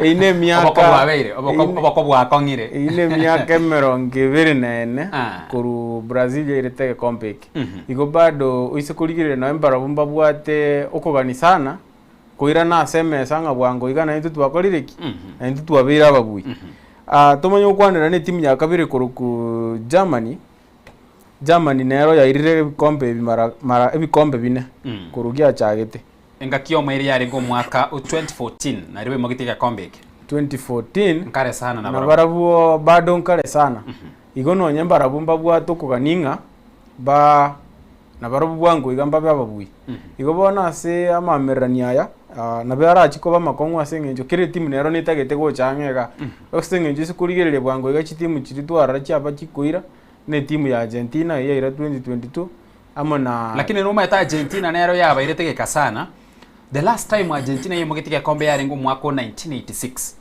ine miaka oboko bwa kongire ine miaka 24 kuru Brazil irete kombe igo bado uise kuligire na mbara bumba bwate okoganisana koira na seme sanga bwango iga na intu twakorireki na intu twabira babui tomanyo kwanira ne timu ya kabire kuru ku Germany nero yairire kombe mara ebikombe bine kurugia chagete engakio mweri yari ngo mwaka 2014 na riwe mogitiga kombe iki 2014 nkare sana na barabu bado nkare sana igono nyembara bumba bwa tokuganinga ba na barabu bwangu igamba bababui igobona se amamerania aya na bera chiko ba makongwa sengenjo kire timu nero nitagete go changega osengenjo sikuligerere bwangu iga chitimu chiritwara chiaba chikuira ne timu ya Argentina ya ira 2022 amona lakini noma ya Argentina nero yaba iretege sana. The last time Argentina yemogetiga kombe yari ngo mwaka 1986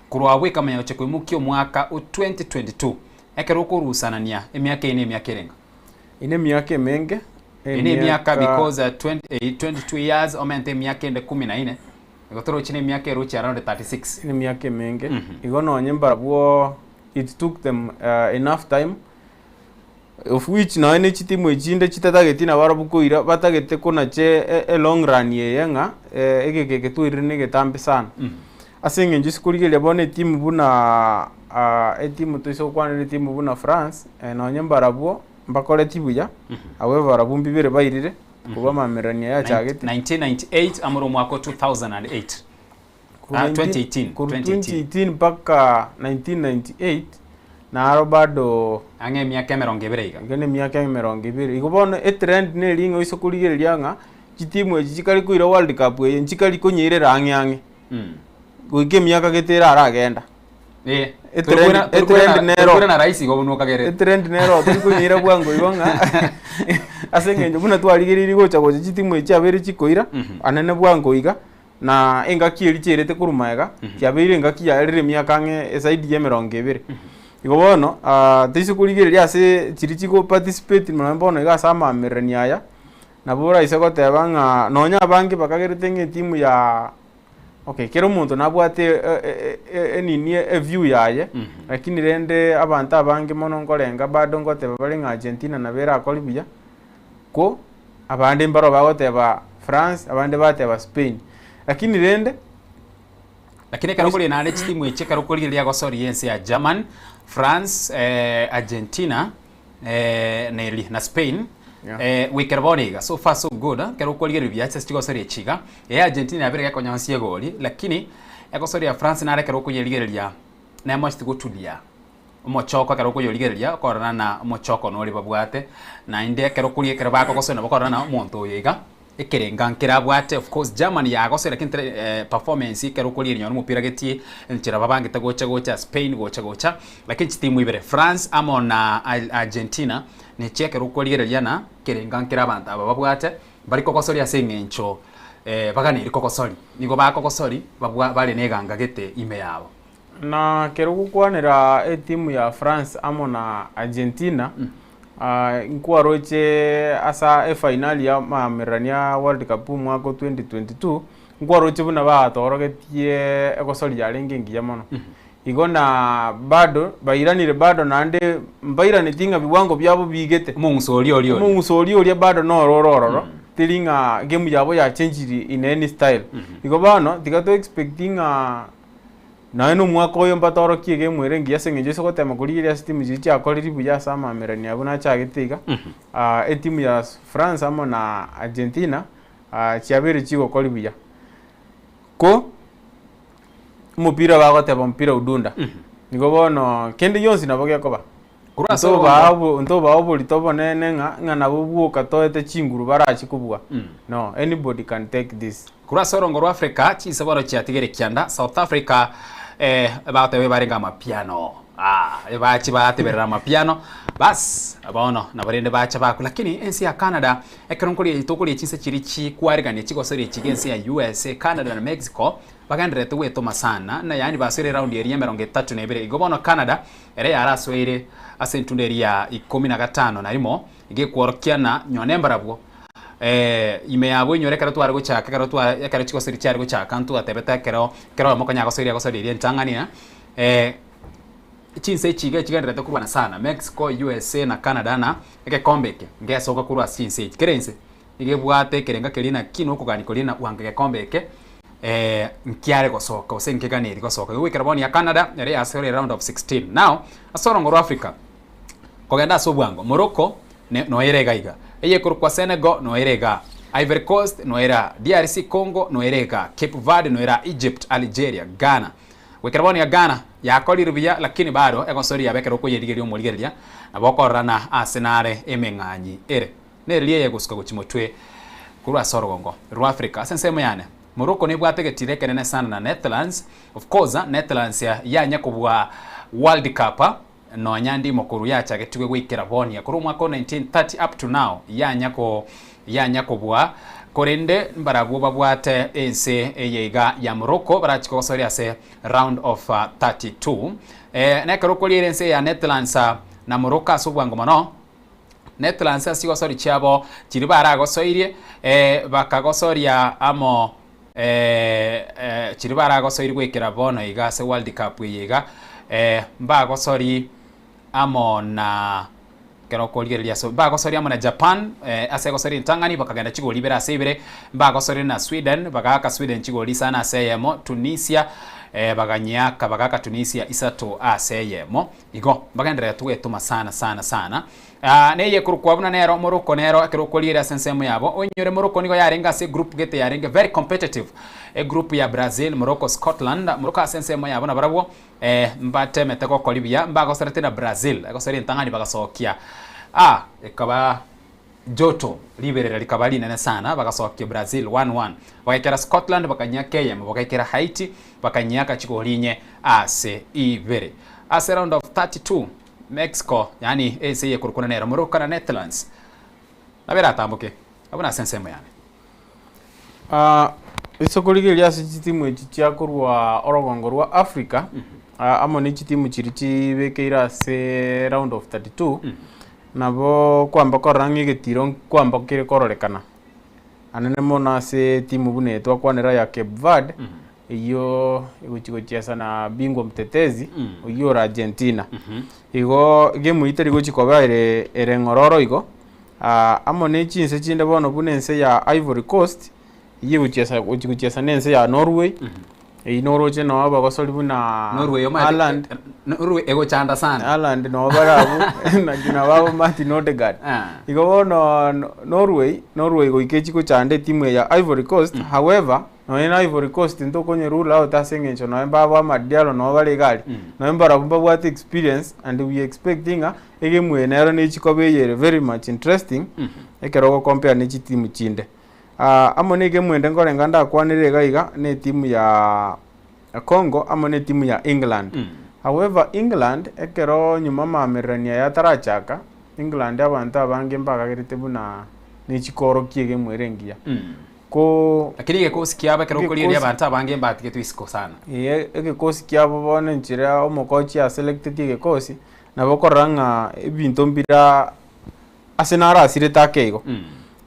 kurwawe kama yache kwimukio mwaka 2022 ekero kurusanania emyaka ine emyaka erenga ine myaka menge ine myaka because 22 years omente emyaka ende 14 igotoro chine emyaka eruchi around 36 ine myaka menge igono nyembara bwo it took them enough time of which na ene chitimu echinde chitatageti na barabukuira batagete kuna che long run yenga egeke tuirine getambe sana asenge njisikuligelia bone timu buna timu tuiso kwanire timu buna France na nyambarabuo mbakore tibuya however abumbi bire bairire kuba mamerania ya chagete 1998 amuro mwako 2008 2018 mpaka 1998 na aro bado ange miaka 20 iga ngene miaka 20 igobona trend ne lingo iso kuligeria nga chitimu echi chikari kuira World Cup ye nchikari konyire rangi guike miaka getera aragenda trend nero na rais gobuno kagere trend nero tukunyira bwango ibonga asenge njubuna twarigiriri gocha gocha chitimu echi abere chikoira anene bwango iga na engaki ericherete kurumaega kiabere engaki ya rire miaka nge saidi ya 20 igobono tisi kuligeria ase chirichiko participate mbono iga sama merenia aya na bora isego tebanga nonya bangi bakagerete nge timu ya okay kero muntu nabwate enini view yaye lakini rende abantu abangi mono ngorenga bado ngoteba bali nga Argentina na bera akolibuya ko abandi mbaro bagoteba France abandi bateba Spain lakini rende karukuli na next timu eche karukuli ya gosori yense ya German France Argentina na Spain wikerboniga so far so good karukuli rubya chigosori echiga Argentina abere yakonyansie goli lakini gosori ya France na karukuli ligerelia na must gutulia mochoko karukuli ligerelia korana na mochoko no libabwate na inde karukuli kerbako gosori na korana na monto yega ekerengankira bwate of course Germany yagose lakini performance karukuli nyo mupira geti nchira babangita gocha Spain gocha lakini timu ibere France amona Argentina ne cheke rukuli yana kerengankira abantu ababwate bari kokosori asengencho bagani iri kokosori nigo bakokosori babwa bale neganga gete ime yabo na kerukukwanira timu ya France amona Argentina nkwaroche asa final ya mamerania World Cup mwaka 2022 nkwaroche buna batorogetie egosori yarenge ngiya mono igona bado bairanire bado nande mbairane tinga biwango byabo bigete mungsori oli bado no rororo tilinga game yabo ya change in any style igobano tigato expecting na eno mwaka oyo mbatoro kiege mwerengi yasenge jeso gotema kuligiria timu jichi akoliri buya sama merani abuna chagetiga timu ya France amo na Argentina chiabere chigo kolibuya ko mupira bagoteba mpira udunda nigo bono kende yonsi nabogia koba ntoba abo litobo nene nga nabubuka toete chinguru barachi kubwa no anybody can take this kurasa rongoro Africa chisabaro chiatigere kianda South Africa batewe barenga mapiano bachi bateberera mapiano bas abono na barende bacha bako lakini ensi ya Canada ekeronkoli itokoli chinse chirichi kwarigane chigosori chigensi ya USA Canada na Mexico bagandire tuwe to masana na yani basire round area 32 igobono Canada ere yaraswere asentunde ya 15 na rimo igekworkiana nyonembarabwo ime yabo nyore kara tware gochaka kara tware yakara chiko siri cyari gochaka ntu atebeta kero mokanya gosori agosori iri ntangania chinse chigandire to kubana sana Mexico USA na Canada na ekekombeke ngesoka kurwa chinse kerense igebwate kerenga kelina kino kugani kolina wange kekombeke nkiare gosoka osenke ganeri gosoka we karaboni ya Canada ere ya round of 16 now asorongoro Africa kogenda sobwango Morocco no erega iga eye kurukwa Senegal no erega Ivory Coast no era DRC Congo no erega Cape Verde no era Egypt Algeria Ghana wekaraboni ya Ghana ya koli rubia lakini bado egosori yabekero ko yedigerio moligeria nabokorana Arsenal emenganyi ere nerie yegusuka guchimotwe kurwa sorogongo ru Africa sensemo yane Morocco ne bwategetire kenene sana na Netherlands of course Netherlands ya nyakobwa World Cup no nyandi mokuru yacha getugwe gwikira bonia kuri mwaka 1930 up to now ya nyakobwa korende mbaragwo babwate ense eyega ya Morocco barachiko sori ase round of 32 na karokoli ense ya Netherlands na Morocco asobwango mano Netherlands asigo sori chiabo chiri barago soirie bakagosoria amo chiri barago soiri gwikira bono iga se World Cup yega mbago sori amo na kero koligereria so bagosoria mona Japan ase gosoria Ntangani bakagenda chigoli bera sebere bagosoria na Sweden bagaka Sweden chigoli sana aseyemo Tunisia baganyaka bagaka Tunisia isato aseyemo igo bagendera tugetuma sana neye kurukwabuna nero Morocco nero akirokoliera sensemo yabo onyore Morocco nigo yarenga se group gete yarenga very competitive group ya Brazil Morocco Scotland Morocco sensemo yabo na barabo mbate meteko kolibia mbago sarete na Brazil agosari Ntangani bagasokia ekaba joto liberera likabali nene sana bagasokia Brazil 1-1 bakakera Scotland bakanya Kenya bakakera Haiti bakanyaka chikolinye ase ibere ase round of 32 Mexico yani ese kurukuna nero Morocco na Netherlands nabera tambuke abuna sensemo yani isokoligeria timu echichia kurwa orogongo rwa Africa amo ni timu chirichi bekeira se round of 32 nabo kwamba korangi getiro kwamba kire kororekana anene mona se timu bune twakwanira ya Cape Verde iyo iguchigochesa na bingwa mtetezi iyo Argentina igo game itari gochikoba ere ngororo igo amo ne chinse chinde bono bunense ya Ivory Coast iyo guchesa nense ya Norway Norway no aba gosoli buna Norway Ireland Norway ego chanda sana Ireland no barabu na kina babo Martin Odegaard igo bono Norway go ikechi ko chande timu ya Ivory Coast however no ina Ivory Coast ndo konye rule out asengencho no babo amadialo no bale gali no barabu what experience and we expecting game enero ne chikobe very much interesting ekero compare ne timu chinde amone game ende ngorenga ndakwanire gaiga ne timu ya Congo amone timu ya England however England ekero nyuma mamerania ya tarachaka England abantu abange mpaka gerite buna ni chikoro kiege mwerengia ko akiri kosi kiaba kero koliria abantu abange mbatike twisiko sana kosi kiaba bone nchira omokochi ya selected ige kosi nabo koranga ebinto mbira asenara asire takeigo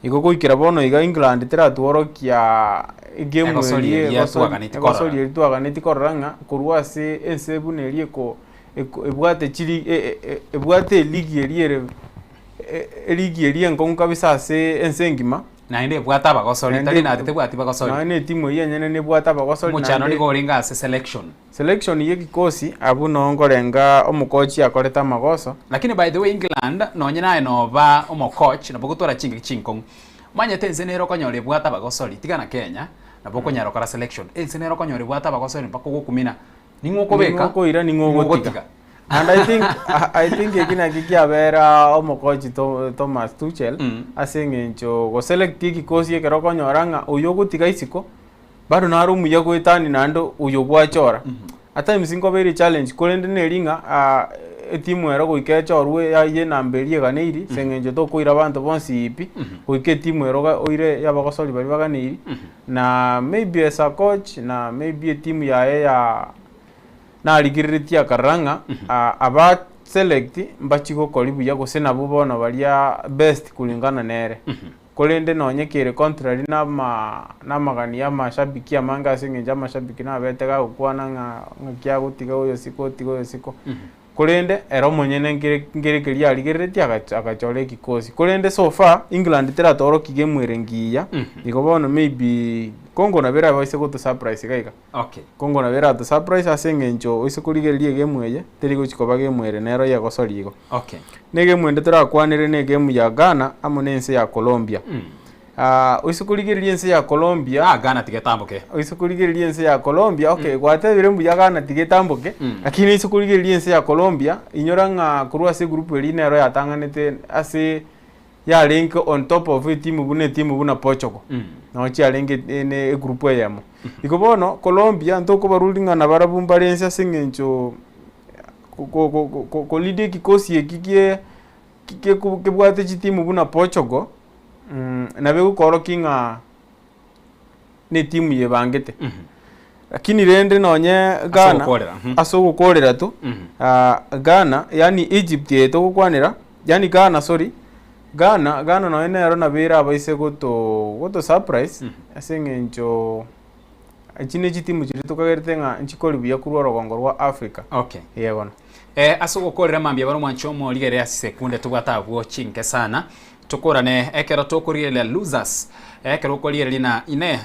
igo kuikira bono iga England tera tuorokia game gosoli twaganiti koranga kurwase ensebu nerie ko ebwate chiri ebwate ligi erie nkongu kabisa se ensengima na inde bwata bagosoli tali na tete bwati bagosoli na ne timu yenyene ne bwata bagosoli muchano ni goringa se selection ye kikosi abu no ngorenga omukochi akoreta magoso lakini by the way England no nyina no ba omukochi na bogutora chinkong manya tenzenero konyore bwata bagosoli tigana Kenya na boko nyaro kara selection enzenero konyore bwata bagosoli mpaka gukumina ninguko beka ninguko ira ningogotika and I think ekina kikiabera omukochi Thomas Tuchel asengencho go select kikosi ekero konyoranga uyo gutiga isiko bado naru muya gwetani nando uyo bwachora at times ingo very challenge kolende neringa timu ero goikecha orwe ye namberie ganeiri sengenjo to koira bantu bonsi ipi goike timu ero oire yabagosoli bari baganiri na maybe as a coach na maybe timu ya na ligiritia karanga aba select mbachigo kolibu ya gosena bubona baria best kulingana nere kolende nonyekere contrary na magani ya mashabiki amanga singenja mashabiki na betega ukwana ngakya gutiga uyo siko kolende ero monyene ngerekeria ligiritia akachole kikosi kolende so far England tera toro kigemwerengia ikobono maybe Congo na bera baise go to surprise gaiga Congo na bera to surprise asengencho oise kuligerie game eye teri gochikoba game ere nero ya gosoligo ne game ende tera kwanire ne game ya Ghana amonense ya Colombia oise kuligerie ense ya Colombia Ghana tigetambuke oise kuligerie ense ya Colombia gwate birembu ya Ghana tigetambuke lakini oise kuligerie ense ya Colombia inyoranga kurwa se group eri nero ya tanganete ase ya link on top of timu buna Portugal no chia link ne group yamo ikobono Colombia ntoko barulinga na barabumbalensia singencho ko lead kikosi ekikie kebwate timu buna Portugal na bego korokinga ne timu yebangete lakini rende nonye Ghana asogukorera tu Ghana yani Egypt yeto gukwanira yani Ghana Ghana no ene ero na bira abaise goto surprise asengencho chine chitimu chiri tukagerete nga nchikori buya kurwa rogongo rwa Africa. Okay. Yebona. Asugo korera mambia baro mwancho mo ligere ya sekunde tugata watching sana. Tukorane ekero tokorire losers. Ekero korire lina ine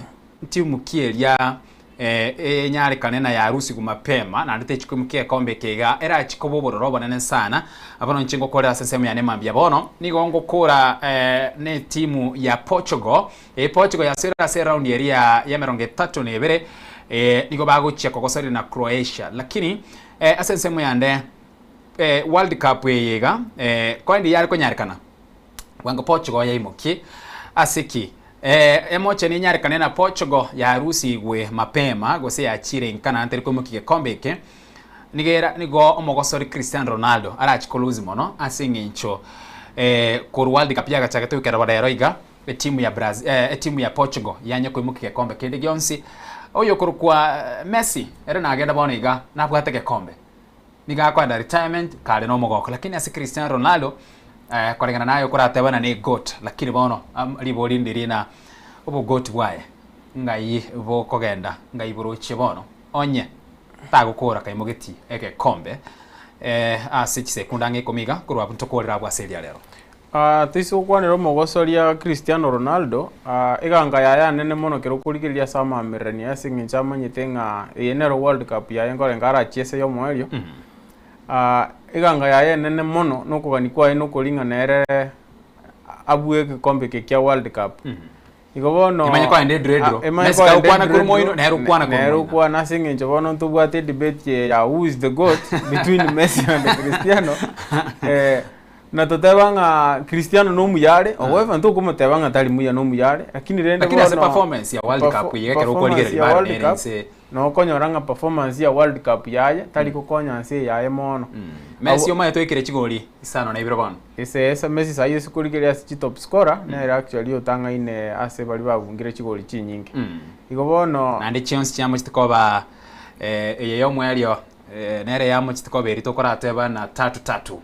timu kielia nyari kanena ya Arusi kumapema na ndete chikumukia kombe kega era chikobo robo nene sana abono nchingo kora sesemu ya nemambia bono nigongo kora ne timu ya Portugal Portugal ya sera round ya meronge 3-2 nigo baguchia kokosari na Croatia lakini asesemu ya nde World Cup yega kwa ndi yari konyarikana wango Portugal ya imoki asiki emoche ni nyari kanena Portugal ya Arusi gwe mapema gose ya chire nkana anteri ko mukike kombe ke nigera nigo omogosori Cristiano Ronaldo ara chikoluzi mono asingincho ku World Cup yaga chaka tukera badero iga timu ya Brazil timu ya Portugal yanye ko mukike kombe kende gionsi oyo kurukwa Messi era nagenda bona iga nabwateke kombe niga kwa retirement kale no mogoko lakini asi Cristiano Ronaldo kolengana nayo kuratebana ni goat lakini bono liboli ndirina ubu goat wae ngai bo kogenda ngai buruche bono onye tagukora kai mogeti eke kombe asichi sekunda ngikomiga kurwa ntokorera bwa seria lero tiso kwanero mogosoria Cristiano Ronaldo iganga ya nene mono kero kurigiria sama mirani asingincha manyitenga yenero World Cup ya ngore ngara chiese yo moelio iganga ya nene mono no kugani kwa ino kolinga nere abue kikombe kya World Cup igobono imanye kwa ende dredro Messi ka ukwana kurmoino nero kwana singincho bono tubwate debate ya who is the goat between Messi and Cristiano na totebanga Cristiano no muyare owewe nto kumotebanga tali muya no muyare lakini rende bono lakini performance ya World Cup yekero koligera ibara nse no konyoranga performance ya World Cup yaye tali kukonya nse yaye mono Messi omaye toikire chigoli isano na ibiro bono esa Messi sayo sikuligera si top scorer na era actually otanga ine ase bali babungire chigoli chinyingi igo bono na ndi chance chamo chitikoba eyo mwelio nere yamo chitikoba erito korateba na 3-3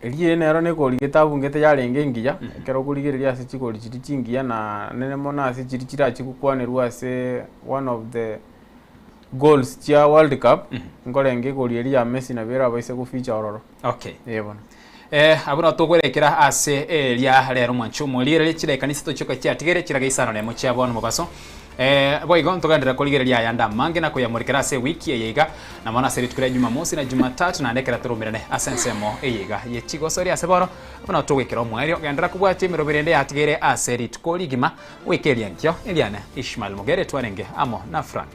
Eliye nero ne koli getabungete yarenge ngiya kero kuligereria ase chikoli chiti chingiya na nene mona ase chiti chira chikukwanerwa ase one of the goals cha World Cup ngorenge koli elia Messi na bera baise ku feature ororo. Okay. Yebona. Abuna togorekera ase elia lero mwancho molire chira kanisa to chiko cha tigere chira gaisano ne mocha bono mubaso boigon tugandira kuligereria yanda mange na kuyamurikira ase wiki yega na mona seri tukira Jumamosi na Jumatatu na ndekera turumirane asensemo yega yechigo sori ase boro abuna tugwikira mwerio gendera kubwati mirobirende yatigere ase tukoligima wikeria nkyo eliane Ishmael Mugere twanenge amo na Frank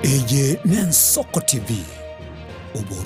Eje Nensoko TV. Ubora